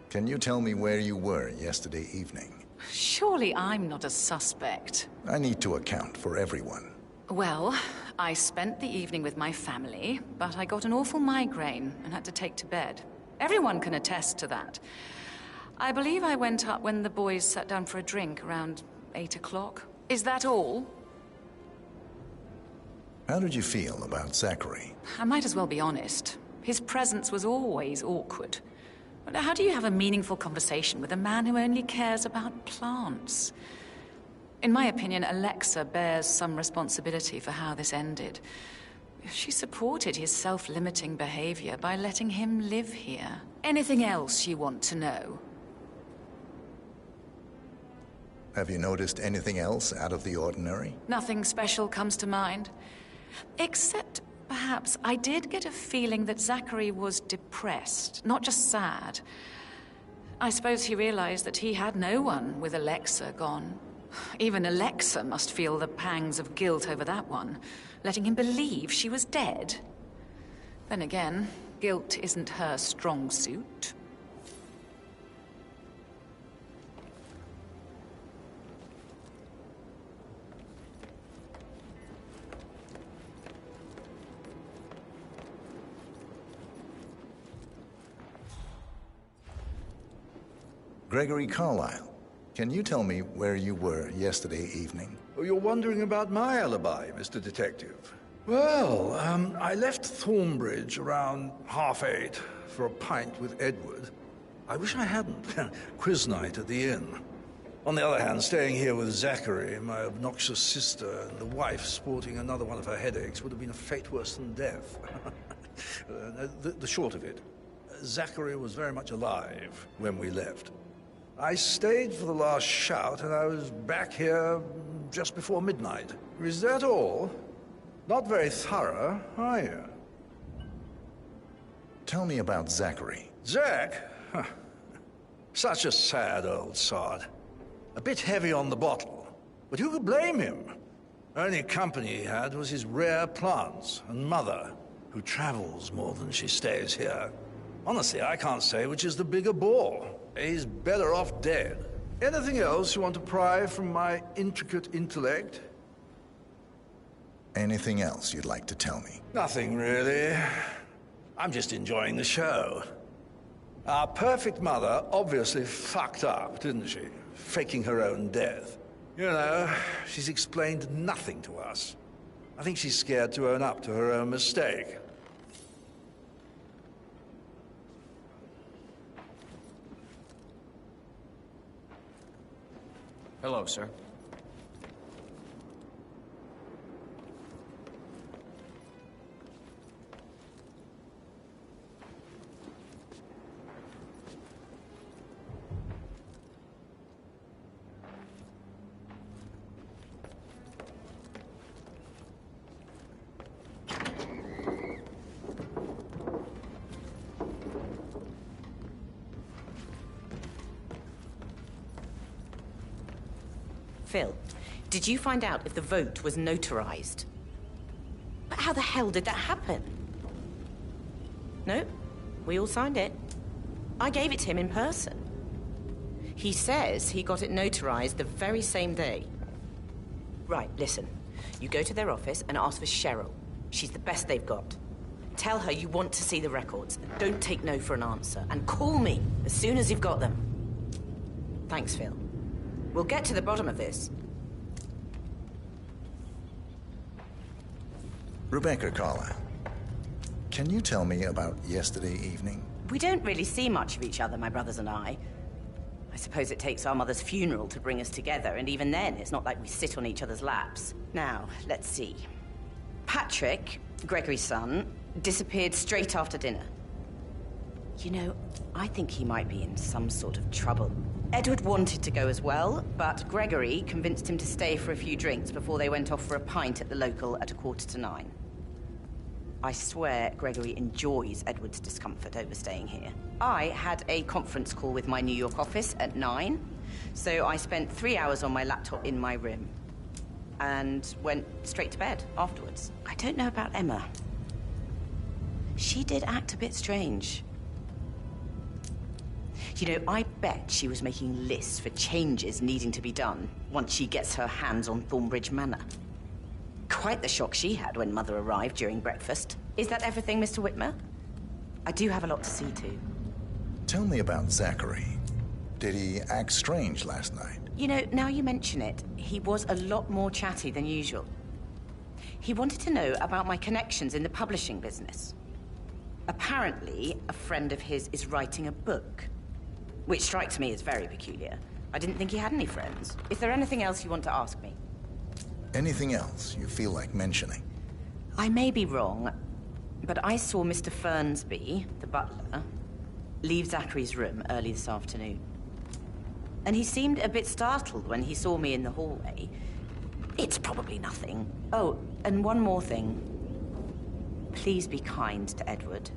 can you tell me where you were yesterday evening? Surely I'm not a suspect. I need to account for everyone. Well, I spent the evening with my family, but I got an awful migraine and had to take to bed. Everyone can attest to that. I believe I went up when the boys sat down for a drink around 8 o'clock. Is that all? How did you feel about Zachary? I might as well be honest. His presence was always awkward. But how do you have a meaningful conversation with a man who only cares about plants? In my opinion, Alexa bears some responsibility for how this ended. She supported his self-limiting behavior by letting him live here. Anything else you want to know? Have you noticed anything else out of the ordinary? Nothing special comes to mind. Except, perhaps, I did get a feeling that Zachary was depressed, not just sad. I suppose he realized that he had no one with Alexa gone. Even Alexa must feel the pangs of guilt over that one, letting him believe she was dead. Then again, guilt isn't her strong suit. Gregory Carlyle, Can you tell me where you were yesterday evening? Oh, you're wondering about my alibi, Mr. Detective. Well, I left Thornbridge around 8:30 for a pint with Edward. I wish I hadn't. Quiz night at the inn. On the other hand, staying here with Zachary, my obnoxious sister, and the wife sporting another one of her headaches would have been a fate worse than death. The short of it, Zachary was very much alive when we left. I stayed for the last shout, and I was back here just before midnight. Is that all? Not very thorough, are you? Tell me about Zachary. Zach? Huh. Such a sad old sod. A bit heavy on the bottle, but who could blame him? Only company he had was his rare plants and mother, who travels more than she stays here. Honestly, I can't say which is the bigger bore. He's better off dead. Anything else you want to pry from my intricate intellect? Anything else you'd like to tell me? Nothing, really. I'm just enjoying the show. Our perfect mother obviously fucked up, didn't she? Faking her own death. You know, she's explained nothing to us. I think she's scared to own up to her own mistake. Hello, sir. Phil, did you find out if the vote was notarized? But how the hell did that happen? No, we all signed it. I gave it to him in person. He says he got it notarized the very same day. Right, listen. You go to their office and ask for Cheryl. She's the best they've got. Tell her you want to see the records. Don't take no for an answer. And call me as soon as you've got them. Thanks, Phil. We'll get to the bottom of this. Rebecca Carlyle, can you tell me about yesterday evening? We don't really see much of each other, my brothers and I. I suppose it takes our mother's funeral to bring us together, and even then, it's not like we sit on each other's laps. Now, let's see. Patrick, Gregory's son, disappeared straight after dinner. You know, I think he might be in some sort of trouble. Edward wanted to go as well, but Gregory convinced him to stay for a few drinks before they went off for a pint at the local at 9:15. I swear Gregory enjoys Edward's discomfort over staying here. I had a conference call with my New York office at 9, so I spent 3 hours on my laptop in my room and went straight to bed afterwards. I don't know about Emma. She did act a bit strange. You know, I bet she was making lists for changes needing to be done once she gets her hands on Thornbridge Manor. Quite the shock she had when Mother arrived during breakfast. Is that everything, Mr. Whitmer? I do have a lot to see to. Tell me about Zachary. Did he act strange last night? You know, now you mention it, he was a lot more chatty than usual. He wanted to know about my connections in the publishing business. Apparently, a friend of his is writing a book, which strikes me as very peculiar. I didn't think he had any friends. Is there anything else you want to ask me? Anything else you feel like mentioning? I may be wrong, but I saw Mr. Fernsby, the butler, leave Zachary's room early this afternoon. And he seemed a bit startled when he saw me in the hallway. It's probably nothing. Oh, and one more thing. Please be kind to Edward.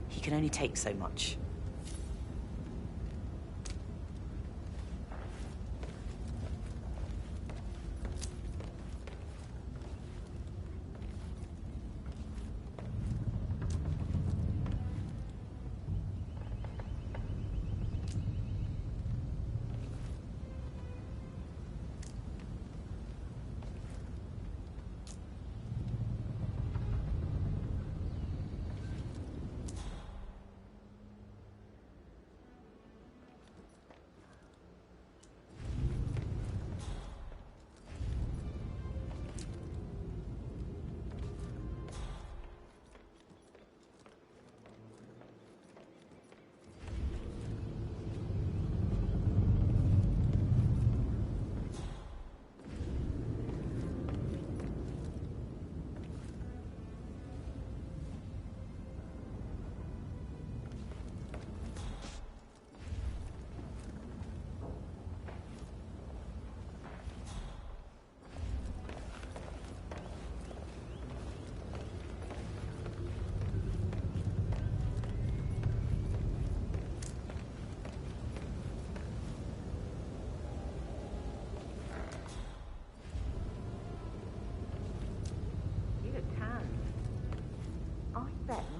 He can only take so much.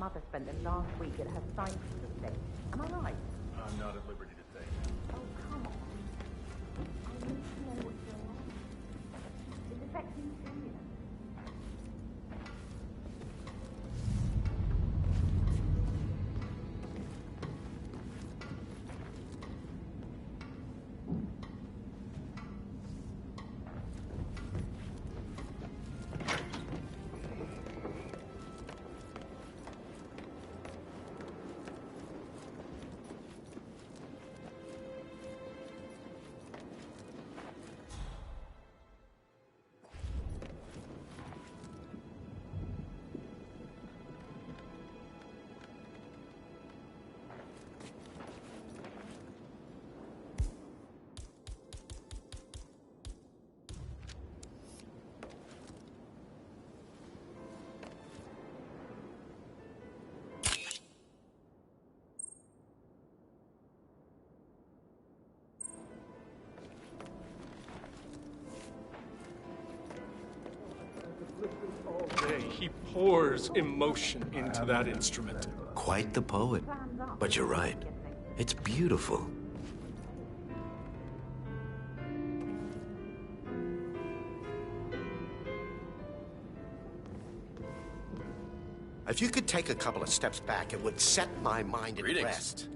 mother spent the last week at her Cyprus estate. Am I right? I'm not at liberty to say. Oh, come on. I need to know what's going on. It's affecting me serious. He pours emotion into that instrument. Quite the poet. But you're right. It's beautiful. If you could take a couple of steps back, it would set my mind at rest.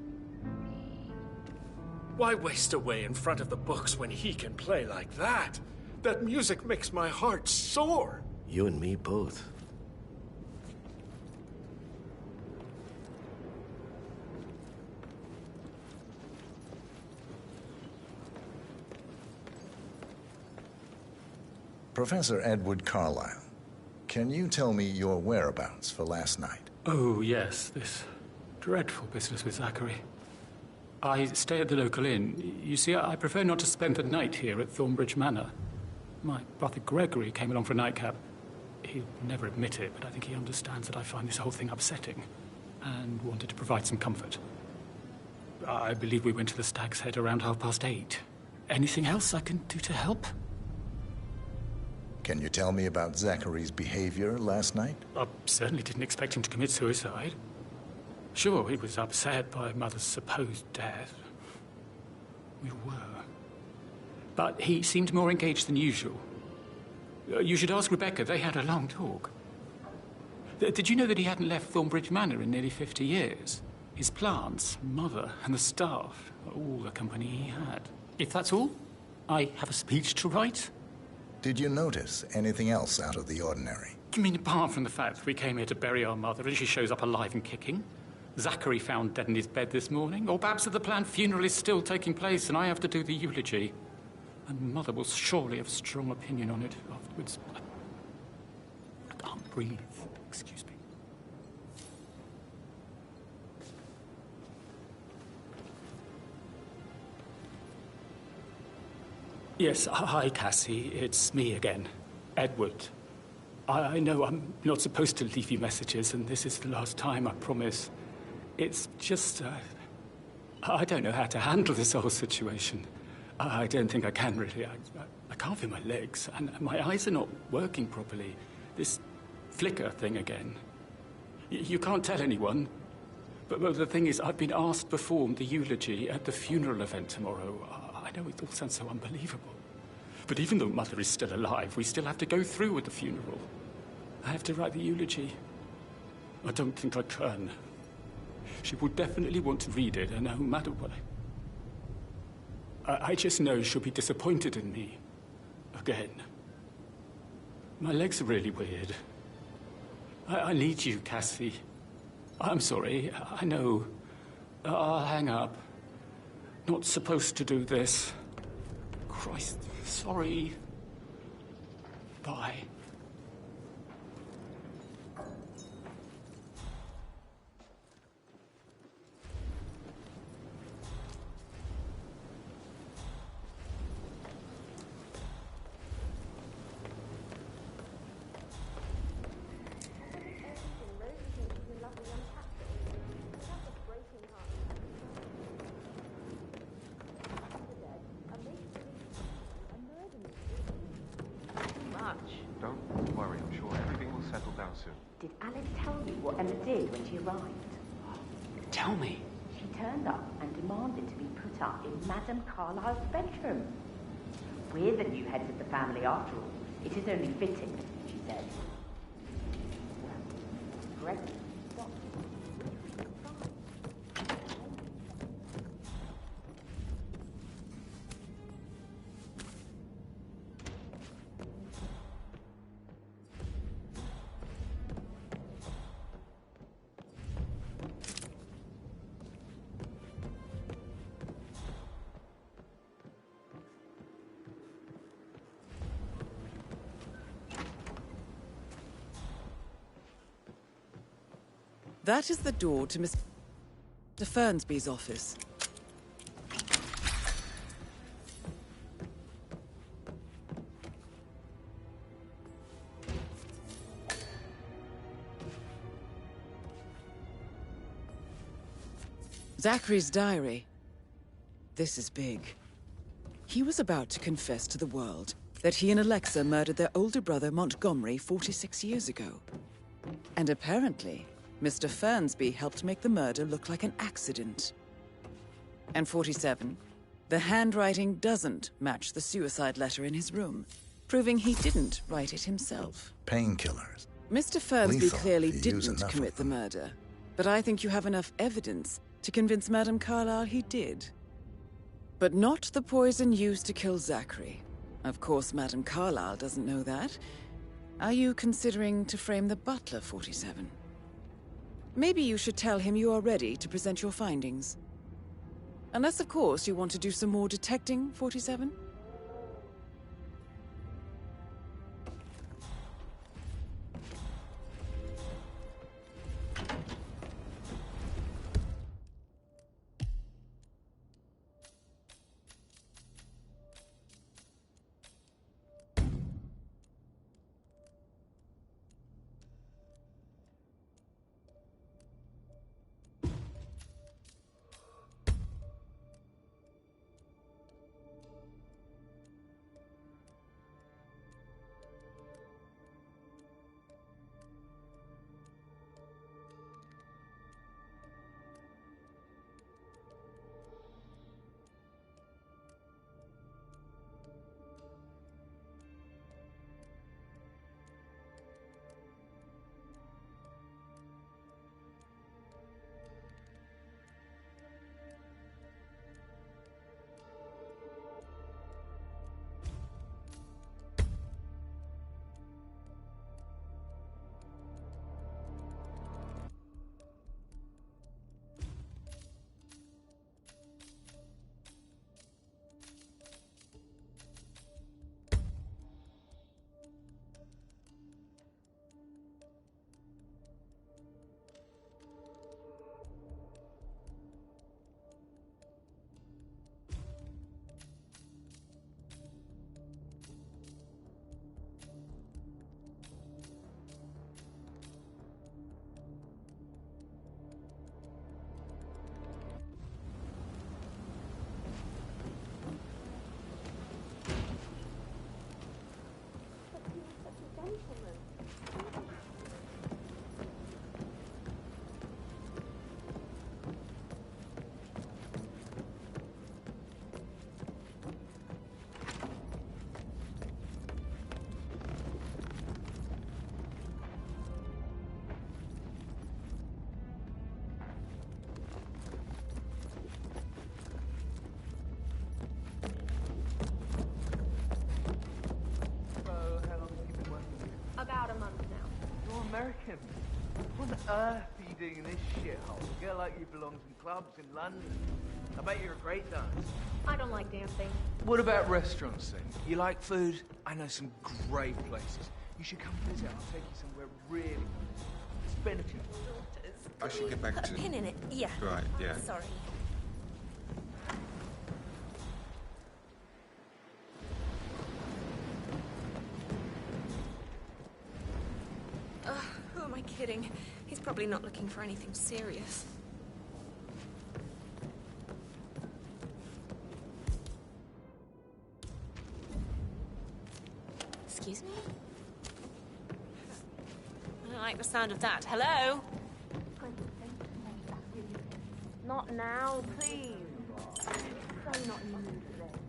Why waste away in front of the books when he can play like that? That music makes my heart soar. You and me both. Professor Edward Carlyle, can you tell me your whereabouts for last night? Oh, yes, this dreadful business with Zachary. I stay at the local inn. You see, I prefer not to spend the night here at Thornbridge Manor. My brother Gregory came along for a nightcap. He'd never admit it, but I think he understands that I find this whole thing upsetting and wanted to provide some comfort. I believe we went to the Stag's Head around 8:30. Anything else I can do to help? Can you tell me about Zachary's behavior last night? I certainly didn't expect him to commit suicide. Sure, he was upset by Mother's supposed death. We were. But he seemed more engaged than usual. You should ask Rebecca. They had a long talk. Did you know that he hadn't left Thornbridge Manor in nearly 50 years? His plants, Mother, and the staff, all the company he had. If that's all, I have a speech to write. Did you notice anything else out of the ordinary? You mean apart from the fact that we came here to bury our mother and she shows up alive and kicking? Zachary found dead in his bed this morning? Or perhaps that the planned funeral is still taking place and I have to do the eulogy? And Mother will surely have a strong opinion on it afterwards. I can't breathe. Excuse me. Yes, hi, Cassie. It's me again. Edward. I know I'm not supposed to leave you messages, and this is the last time, I promise. It's just, I don't know how to handle this whole situation. I don't think I can, really. I can't feel my legs, and my eyes are not working properly. This flicker thing again. You can't tell anyone, but the thing is, I've been asked to perform the eulogy at the funeral event tomorrow. I know it all sounds so unbelievable. But even though Mother is still alive, we still have to go through with the funeral. I have to write the eulogy. I don't think I can. She will definitely want to read it, and no matter what. I just know she'll be disappointed in me. Again. My legs are really weird. I need you, Cassie. I'm sorry. I know. I'll hang up. Not supposed to do this. Christ, sorry. Bye. what Emma did when she arrived? Tell me. She turned up and demanded to be put up in Madame Carlyle's bedroom. We're the new heads of the family after all. It is only fitting, she said. Well, Greg, stop. That is the door to Mr. Fernsby's office. Zachary's diary. This is big. He was about to confess to the world that he and Alexa murdered their older brother Montgomery 46 years ago. And apparently, Mr. Fernsby helped make the murder look like an accident. And 47, the handwriting doesn't match the suicide letter in his room, proving he didn't write it himself. Painkillers. Mr. Fernsby Lethal clearly if you use didn't enough commit the murder, but I think you have enough evidence to convince Madame Carlyle he did. But not the poison used to kill Zachary. Of course, Madame Carlyle doesn't know that. Are you considering to frame the butler, 47? Maybe you should tell him you are ready to present your findings. Unless, of course, you want to do some more detecting, 47? About a month now. You're American. What on earth are you doing in this shithole? A girl like you belongs in clubs in London. I bet you're a great dancer. I don't like dancing. What about restaurants then? You like food? I know some great places. You should come visit. I'll take you somewhere really spend a few daughters. I should get back to... A pin in it, yeah. Right, yeah. Sorry. Who am I kidding? He's probably not looking for anything serious. Excuse me? I don't like the sound of that. Hello? Not now, please. I'm so not in the mood for this.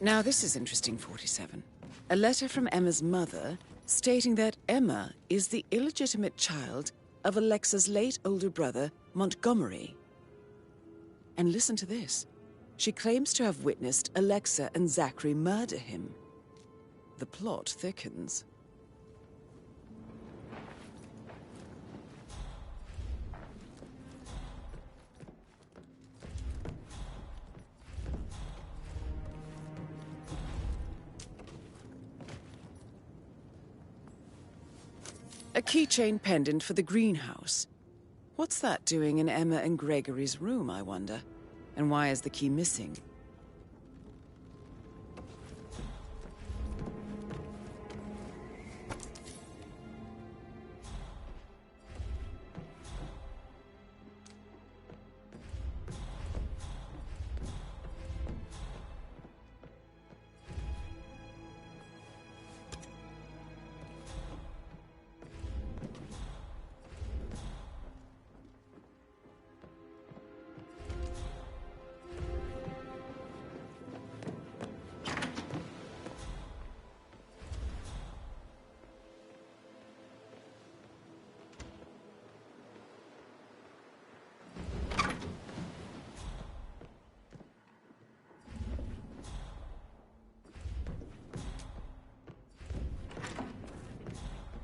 Now this is interesting, 47. A letter from Emma's mother stating that Emma is the illegitimate child of Alexa's late older brother, Montgomery. And listen to this. She claims to have witnessed Alexa and Zachary murder him. The plot thickens. A keychain pendant for the greenhouse. What's that doing in Emma and Gregory's room, I wonder? And why is the key missing?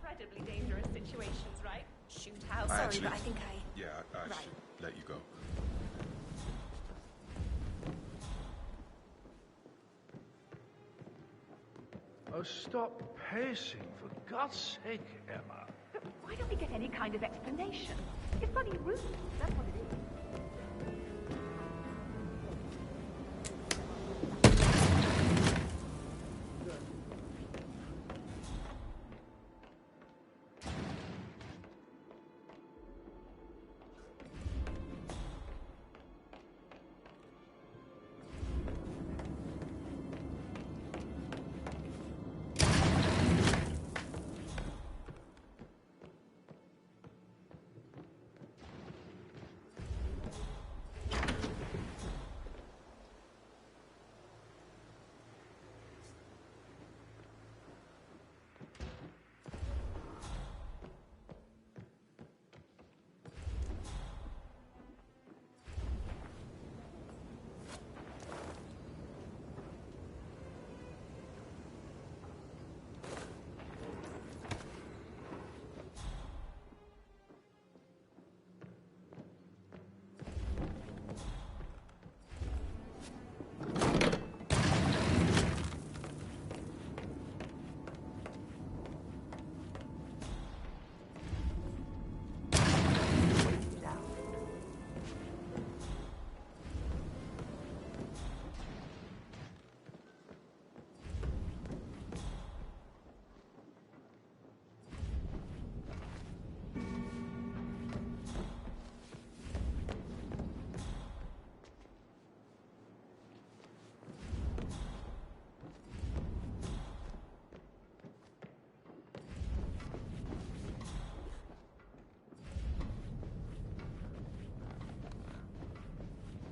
Incredibly dangerous situations, right? Shoot out. I Sorry, actually- but I think I... Yeah, I Right. should let you go. Oh, stop pacing, for God's sake, Emma. But why don't we get any kind of explanation? It's bloody rude. That's what it is.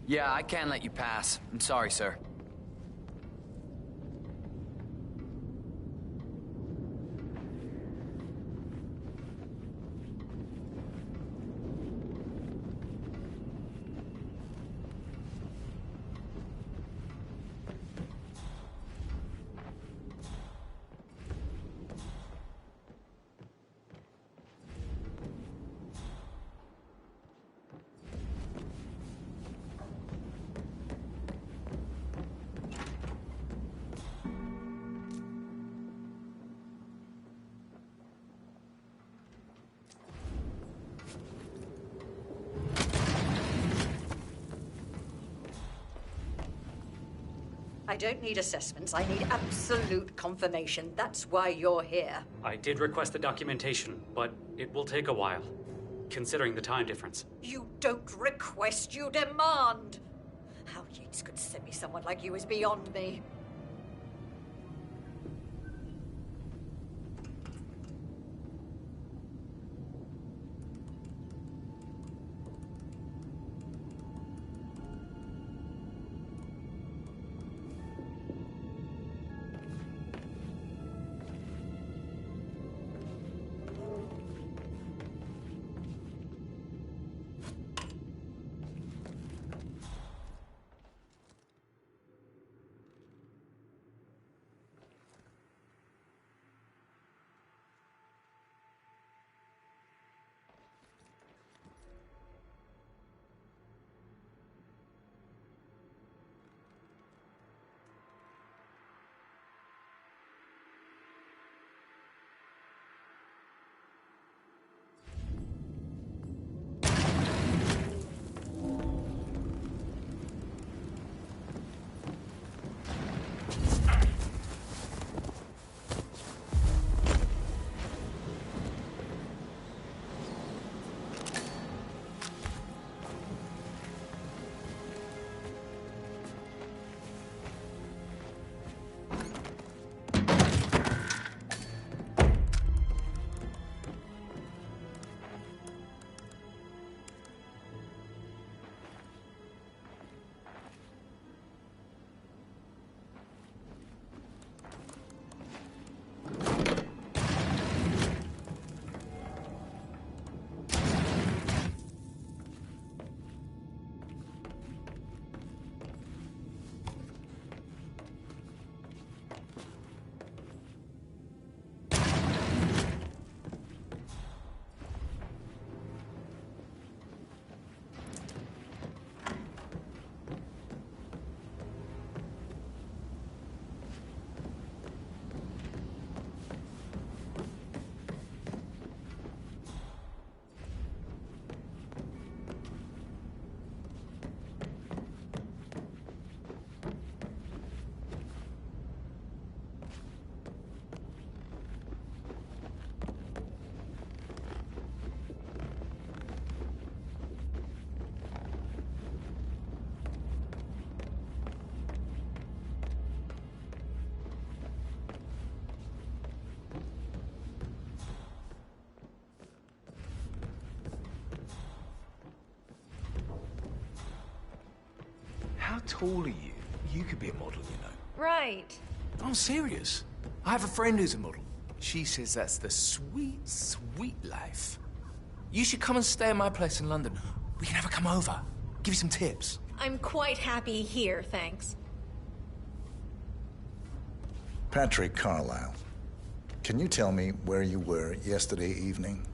Yeah, I can't let you pass. I'm sorry, sir. I don't need assessments. I need absolute confirmation. That's why you're here. I did request the documentation, but it will take a while, considering the time difference. You don't request, you demand. How Yates could send me someone like you is beyond me. tall are you? You could be a model, you know. Right. I'm serious. I have a friend who's a model. She says that's the sweet, sweet life. You should come and stay at my place in London. We can have her come over. Give you some tips. I'm quite happy here, thanks. Patrick Carlyle, can you tell me where you were yesterday evening?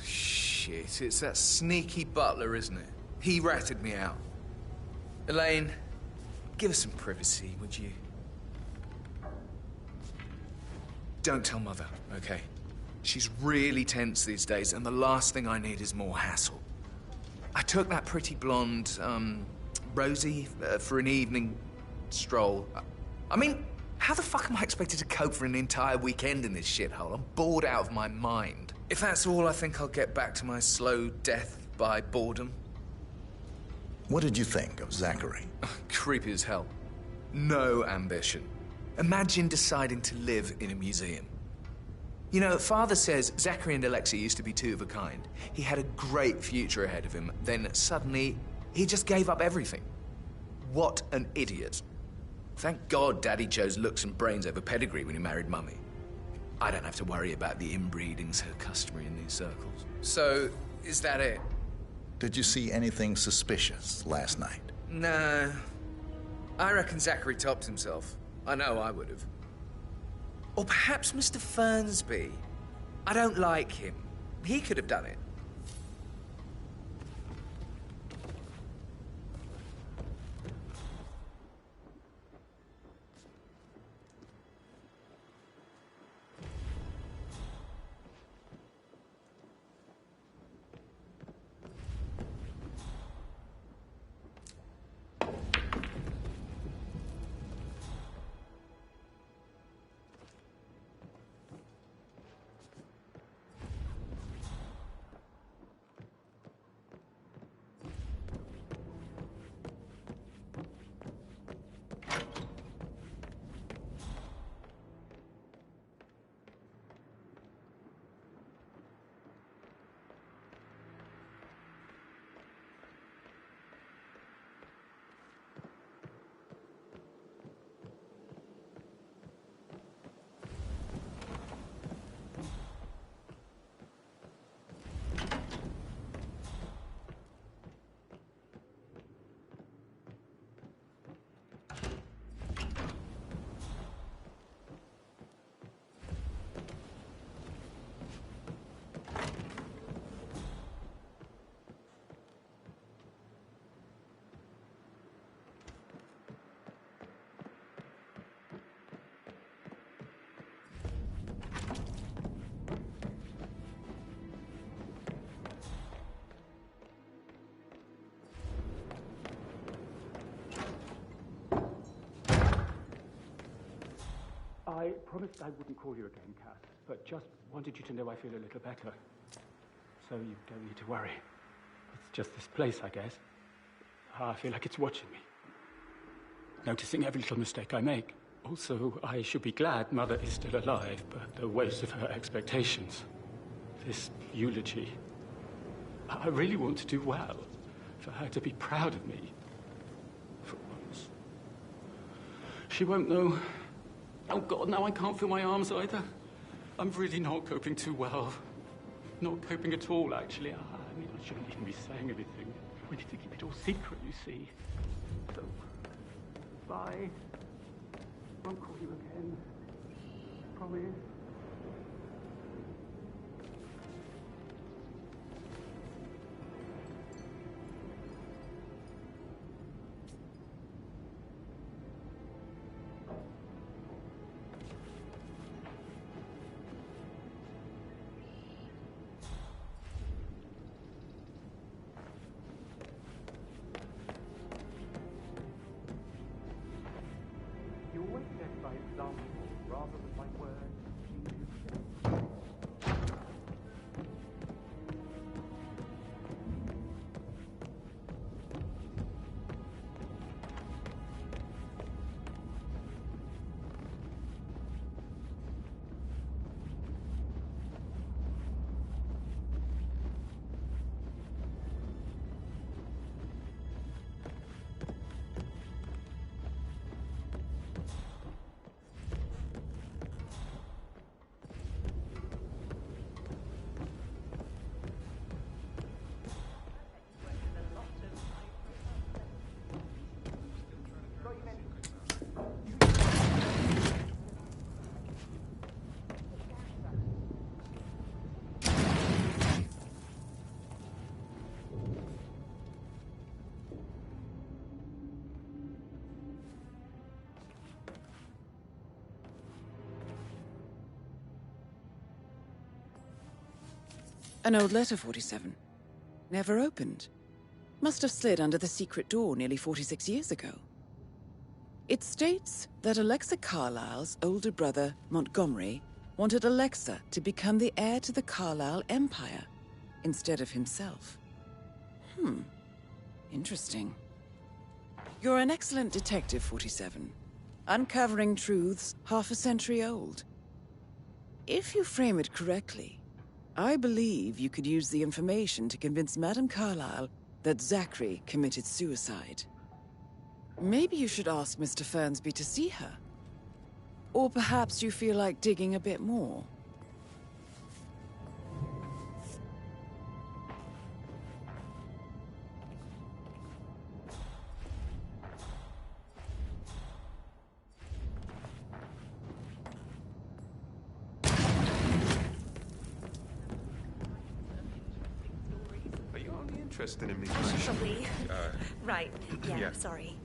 Shit, it's that sneaky butler, isn't it? He ratted me out. Elaine, give us some privacy, would you? Don't tell Mother, okay? She's really tense these days, and the last thing I need is more hassle. I took that pretty blonde, Rosie, for an evening stroll. I mean, how the fuck am I expected to cope for an entire weekend in this shithole? I'm bored out of my mind. If that's all, I think I'll get back to my slow death by boredom. What did you think of Zachary? Creepy as hell. No ambition. Imagine deciding to live in a museum. You know, Father says Zachary and Alexia used to be two of a kind. He had a great future ahead of him. Then suddenly, he just gave up everything. What an idiot. Thank God Daddy chose looks and brains over pedigree when he married Mummy. I don't have to worry about the inbreeding so customary in these circles. So, is that it? Did you see anything suspicious last night? No. I reckon Zachary topped himself. I know I would have. Or perhaps Mr. Fernsby. I don't like him. He could have done it. I promised I wouldn't call you again, Kath, but just wanted you to know I feel a little better. So you don't need to worry. It's just this place, I guess. I feel like it's watching me. Noticing every little mistake I make. Also, I should be glad Mother is still alive, but the waste of her expectations. This eulogy. I really want to do well. For her to be proud of me. For once. She won't know. Oh, God, now I can't feel my arms either. I'm really not coping too well. Not coping at all, actually. I mean, I shouldn't even be saying anything. We need to keep it all secret, you see. So, bye. Won't call you again. Promise. You always led by example rather than by words. An old letter, 47. Never opened. Must have slid under the secret door nearly 46 years ago. It states that Alexa Carlyle's older brother, Montgomery, wanted Alexa to become the heir to the Carlyle Empire instead of himself. Interesting. You're an excellent detective, 47. Uncovering truths half a century old. If you frame it correctly, I believe you could use the information to convince Madame Carlyle that Zachary committed suicide. Maybe you should ask Mr. Fernsby to see her. Or perhaps you feel like digging a bit more. Are you only interested in me? Possibly. Right. Yeah, yeah. sorry.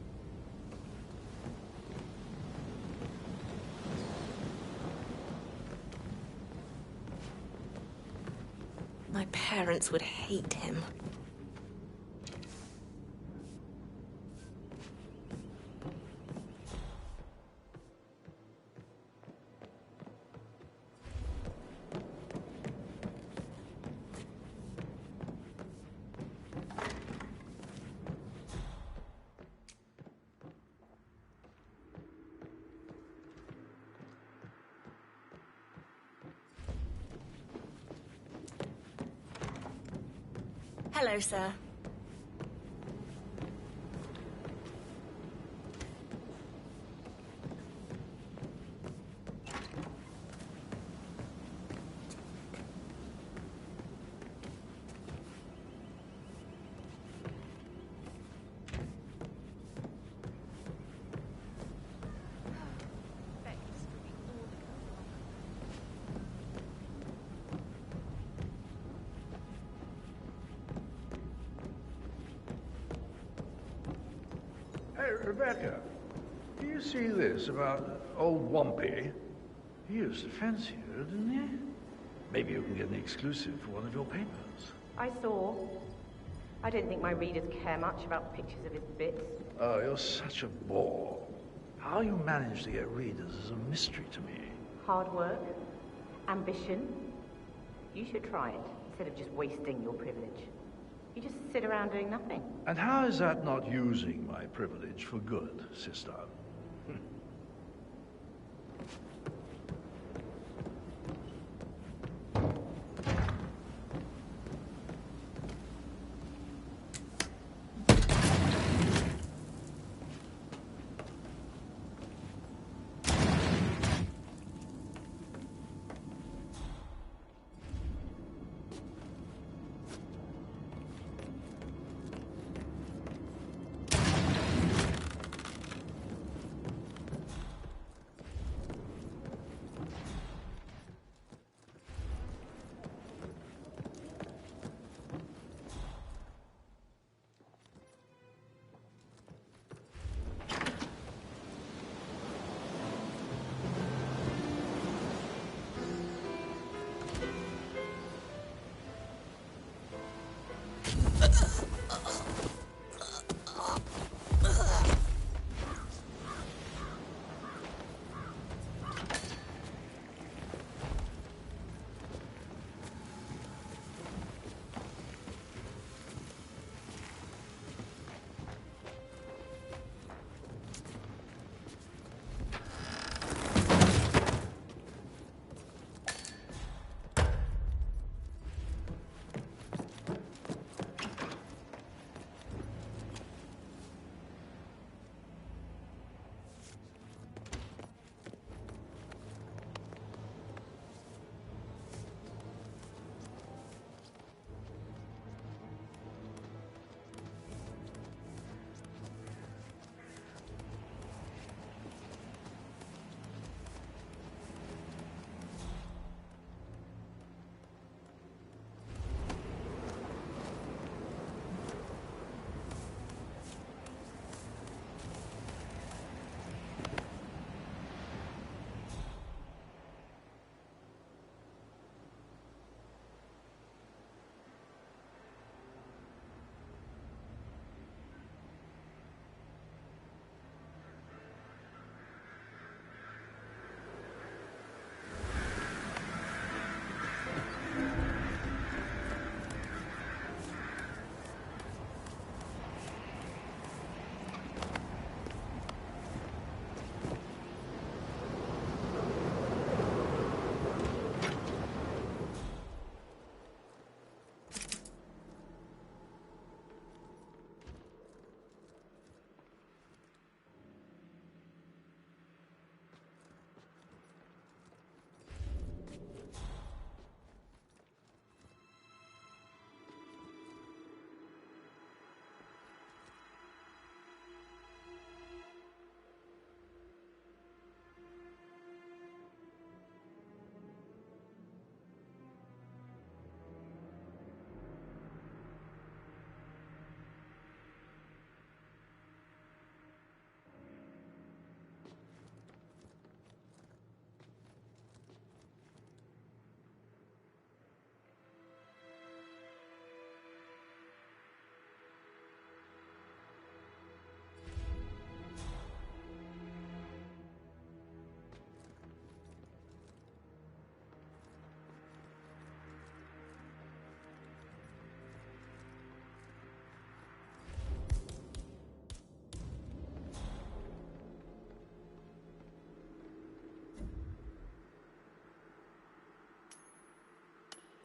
My parents would hate him. Hello, sir. Hey, Rebecca, do you see this about old Wampy? He used to fancy her, didn't he? Maybe you can get an exclusive for one of your papers. I saw. I don't think my readers care much about pictures of his bits. Oh, you're such a bore. How you manage to get readers is a mystery to me. Hard work. Ambition. You should try it, instead of just wasting your privilege. You just sit around doing nothing. And how is that not using my privilege for good, sister?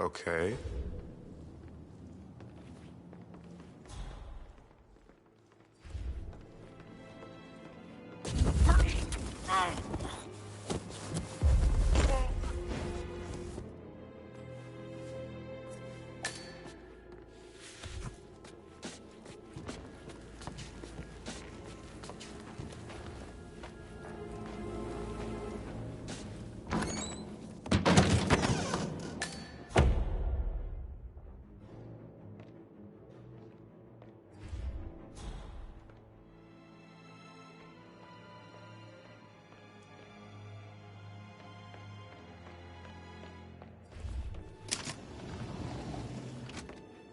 Okay.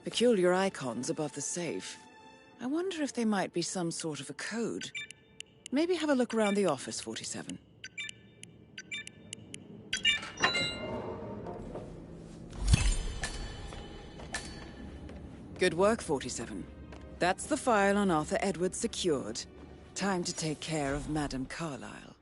Peculiar icons above the safe. I wonder if they might be some sort of a code. Maybe have a look around the office, 47. Good work, 47. That's the file on Arthur Edwards secured. Time to take care of Madame Carlyle.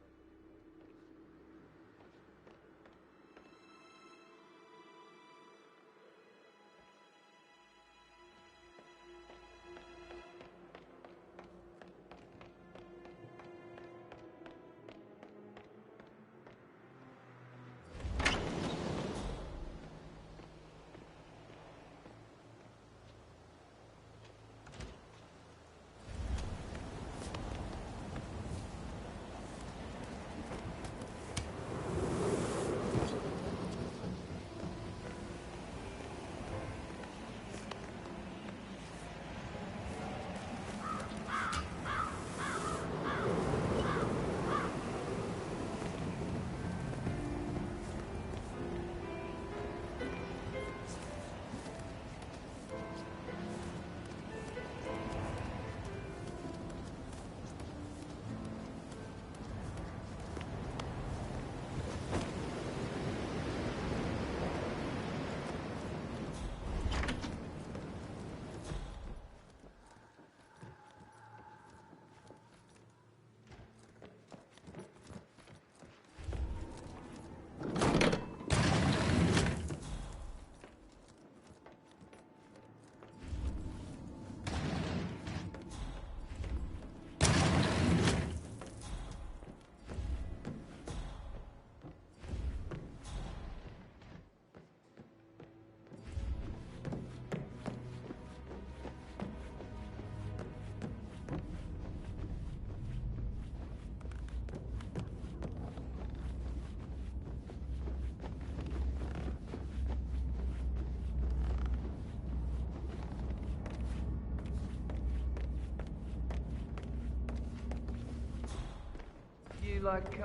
You like,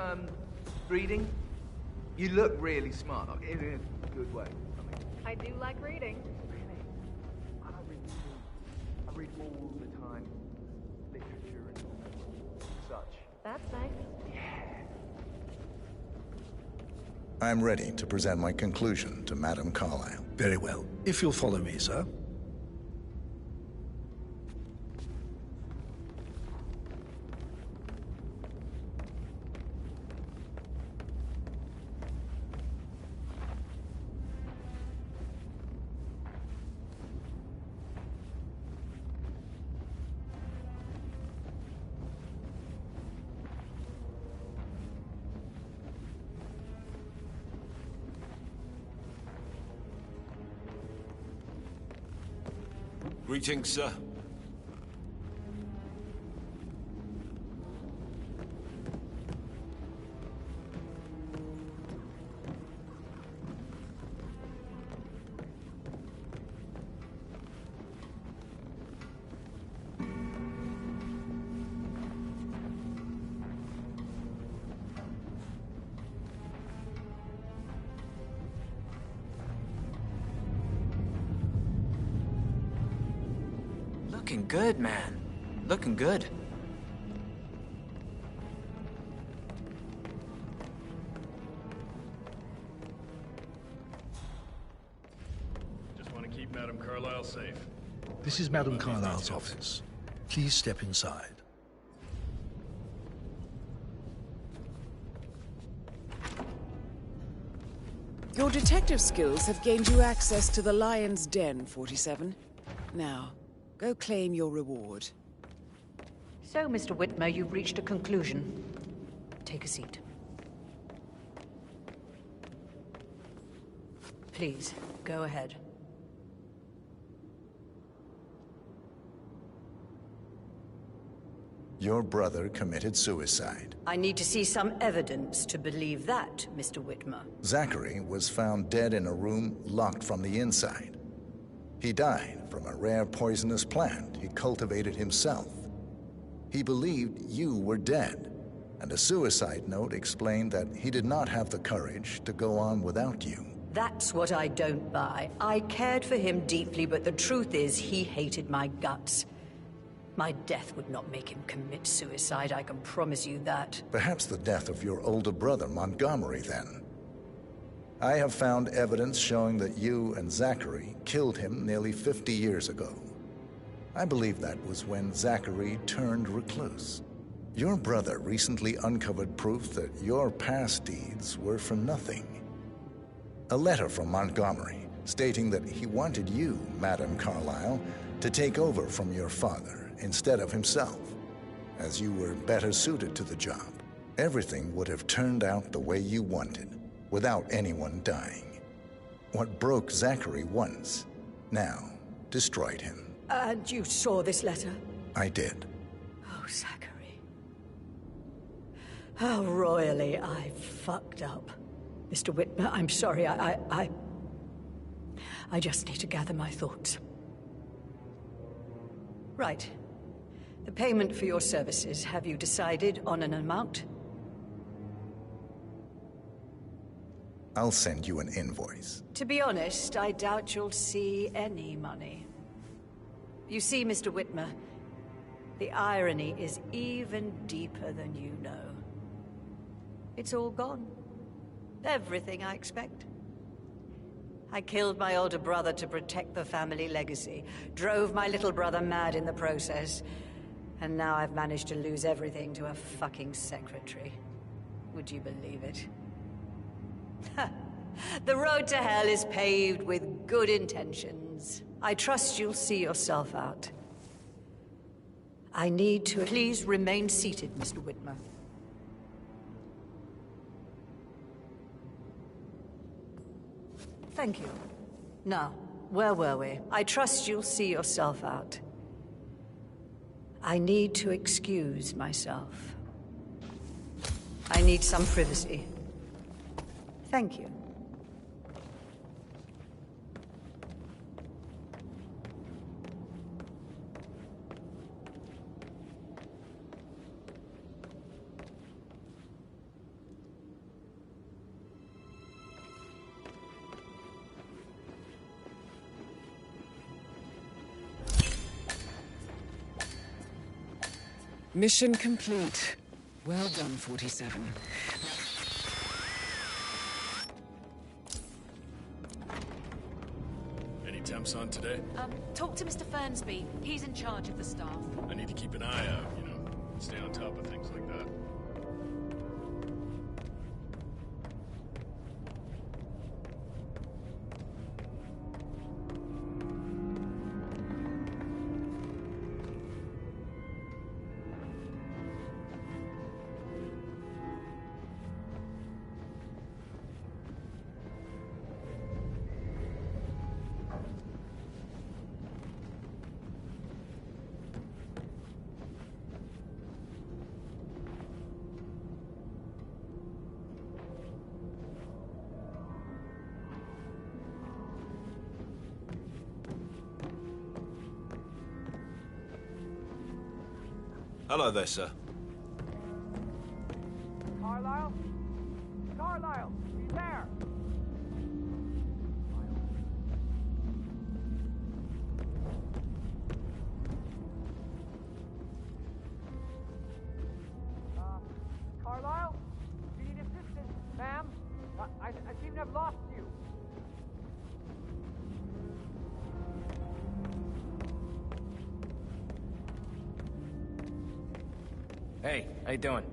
reading? You look really smart, in a good way. I do like reading. Really? I read too. I read all the time. Literature and such. That's nice. I'm ready to present my conclusion to Madame Carlyle. Very well. If you'll follow me, sir. Greetings, sir. Looking good, man. Looking good. Just want to keep Madame Carlyle safe. This is Madame Carlyle's office. Please step inside. Your detective skills have gained you access to the Lion's Den, 47. Now, go claim your reward. So, Mr. Whitmer, you've reached a conclusion. Take a seat. Please, go ahead. Your brother committed suicide. I need to see some evidence to believe that, Mr. Whitmer. Zachary was found dead in a room locked from the inside. He died from a rare poisonous plant he cultivated himself. He believed you were dead, and a suicide note explained that he did not have the courage to go on without you. That's what I don't buy. I cared for him deeply, but the truth is he hated my guts. My death would not make him commit suicide, I can promise you that. Perhaps the death of your older brother, Montgomery, then. I have found evidence showing that you and Zachary killed him nearly 50 years ago. I believe that was when Zachary turned recluse. Your brother recently uncovered proof that your past deeds were for nothing. A letter from Montgomery stating that he wanted you, Madame Carlyle, to take over from your father instead of himself, as you were better suited to the job. Everything would have turned out the way you wanted, without anyone dying. What broke Zachary once, now destroyed him. And you saw this letter? I did. Oh, Zachary. How royally I fucked up. Mr. Whitmer, I'm sorry, I just need to gather my thoughts. Right. The payment for your services, have you decided on an amount? I'll send you an invoice. To be honest, I doubt you'll see any money. You see, Mr. Whitmer, the irony is even deeper than you know. It's all gone. Everything I expect. I killed my older brother to protect the family legacy, drove my little brother mad in the process, and now I've managed to lose everything to a fucking secretary. Would you believe it? The road to hell is paved with good intentions. I trust you'll see yourself out. I need to... Please remain seated, Mr. Whitmer. Thank you. Now, where were we? I trust you'll see yourself out. I need to excuse myself. I need some privacy. Thank you. Mission complete. Well done, 47. Any temps on today? Talk to Mr. Fernsby. He's in charge of the staff. I need to keep an eye out, you know, stay on top of things like that. Hello there, sir. Carlyle? Carlyle, he's there! Carlyle? Do you need assistance, ma'am? I seem to have lost you. Hey, how you doing?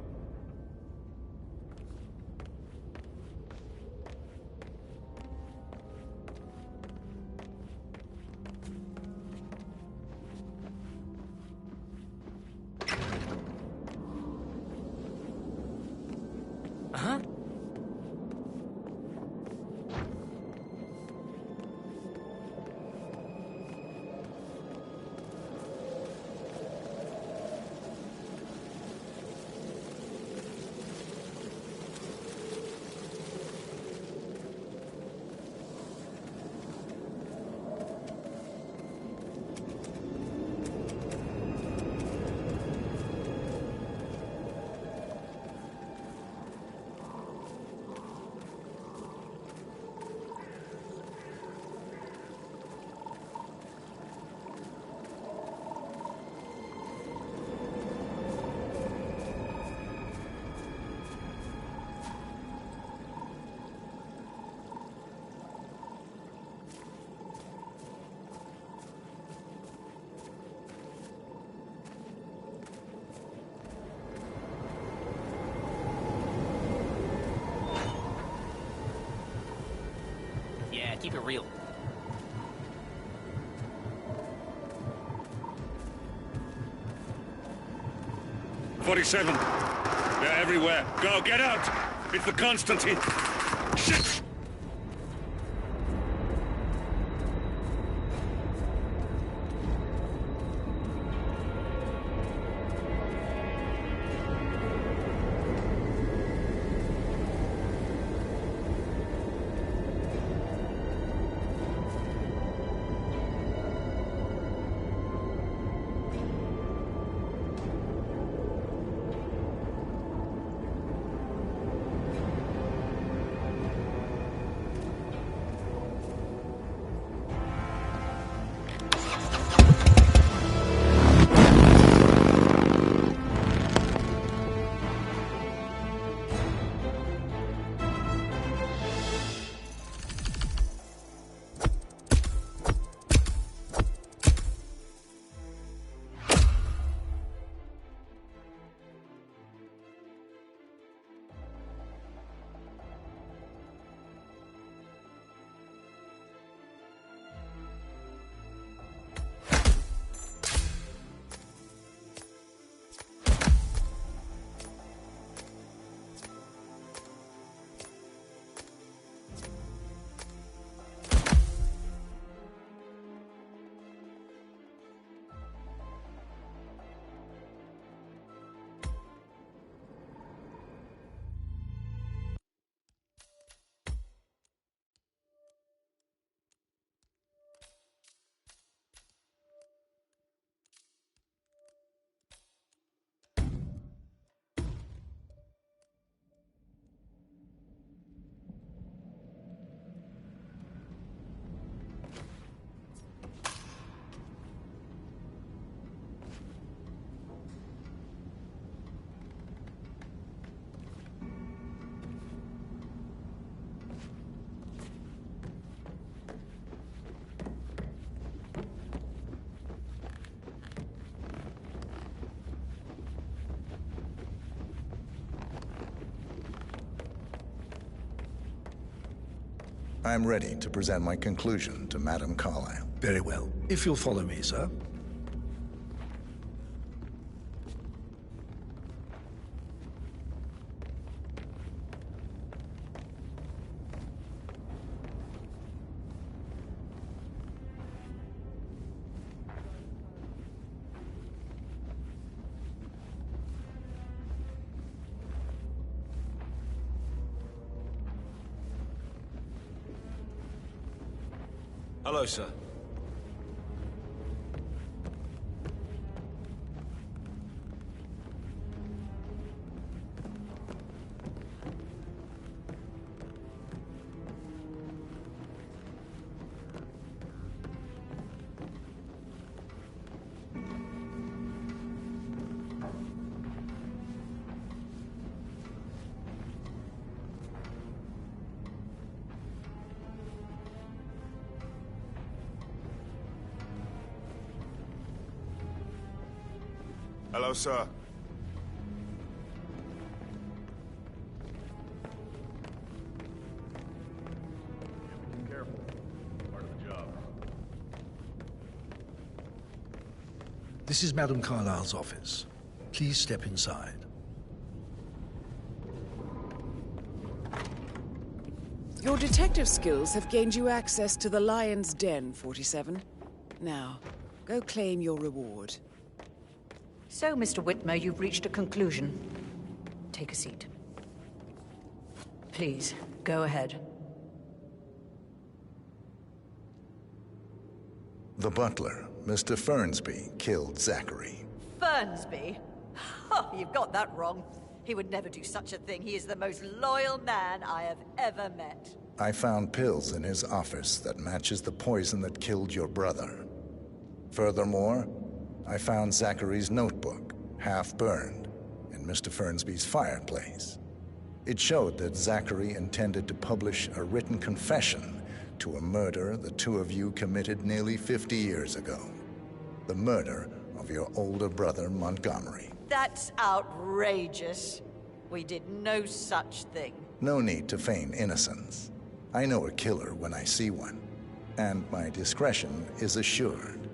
keep it real. "47. They're everywhere. Go, get out! It's the Constantine. Shit! I'm ready to present my conclusion to Madame Carlyle. Very well. If you'll follow me, sir. Hello, sir. Hello, sir. Careful. Part of the job. This is Madame Carlyle's office. Please step inside. Your detective skills have gained you access to the Lion's Den, 47. Now, go claim your reward. So, Mr. Whitmer, you've reached a conclusion. Take a seat. Please, go ahead. The butler, Mr. Fernsby, killed Zachary. Fernsby? Oh, you've got that wrong. He would never do such a thing. He is the most loyal man I have ever met. I found pills in his office that matches the poison that killed your brother. Furthermore, I found Zachary's notebook, half burned, in Mr. Fernsby's fireplace. It showed that Zachary intended to publish a written confession to a murder the two of you committed nearly 50 years ago. The murder of your older brother, Montgomery. That's outrageous. We did no such thing. No need to feign innocence. I know a killer when I see one, and my discretion is assured.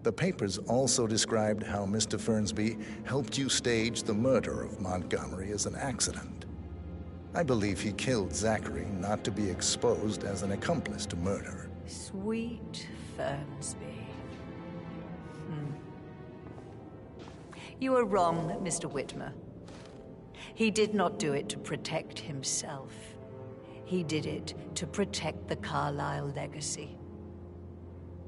The papers also described how Mr. Fernsby helped you stage the murder of Montgomery as an accident. I believe he killed Zachary not to be exposed as an accomplice to murder. Sweet Fernsby. You are wrong, Mr. Whitmer. He did not do it to protect himself. He did it to protect the Carlyle legacy.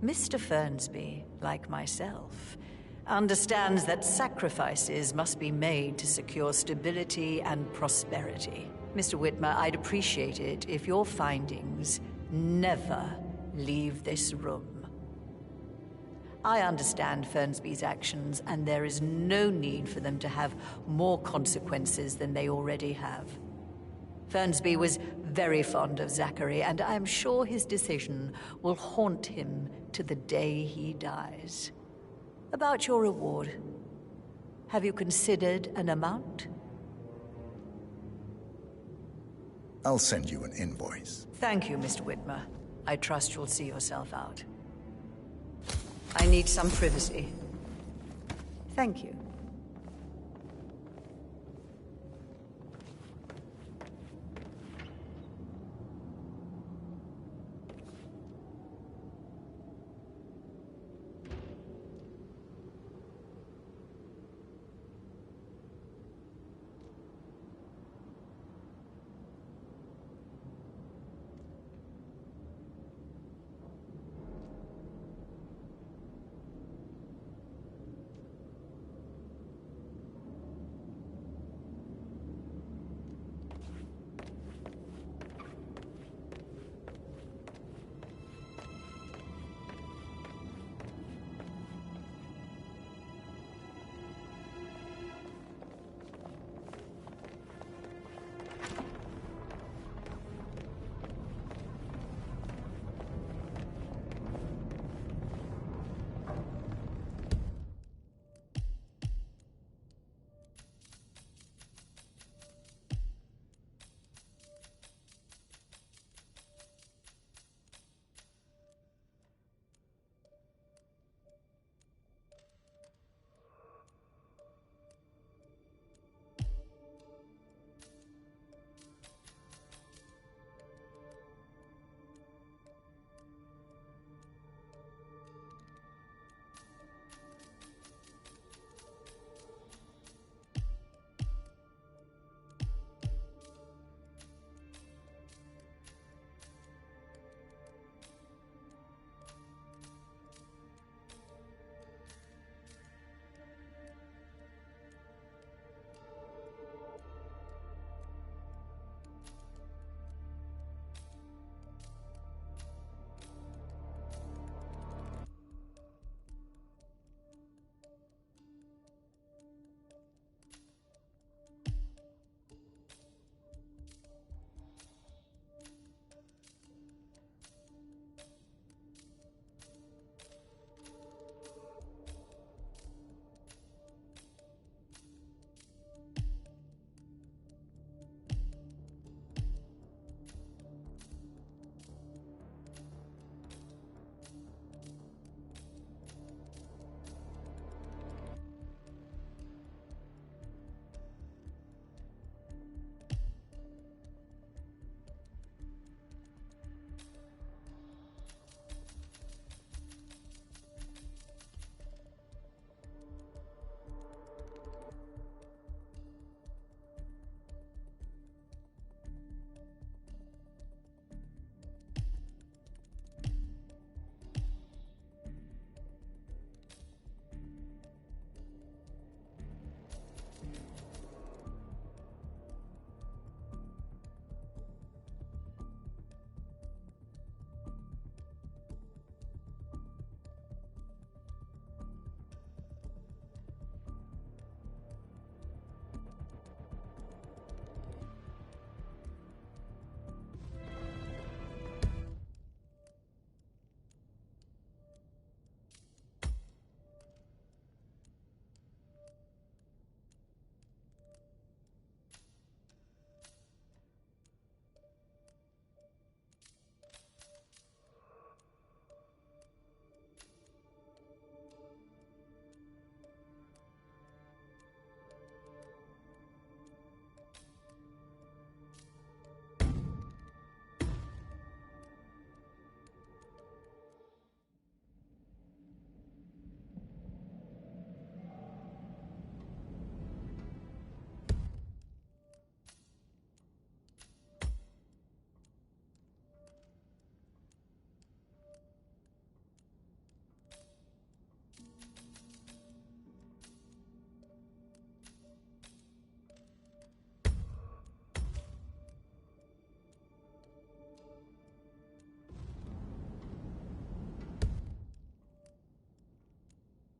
Mr. Fernsby, like myself, understands that sacrifices must be made to secure stability and prosperity. Mr. Whitmer, I'd appreciate it if your findings never leave this room. I understand Fernsby's actions, and there is no need for them to have more consequences than they already have. Fernsby was very fond of Zachary, and I'm sure his decision will haunt him to the day he dies. About your reward, have you considered an amount? I'll send you an invoice. Thank you, Mr. Whitmer. I trust you'll see yourself out. I need some privacy. Thank you.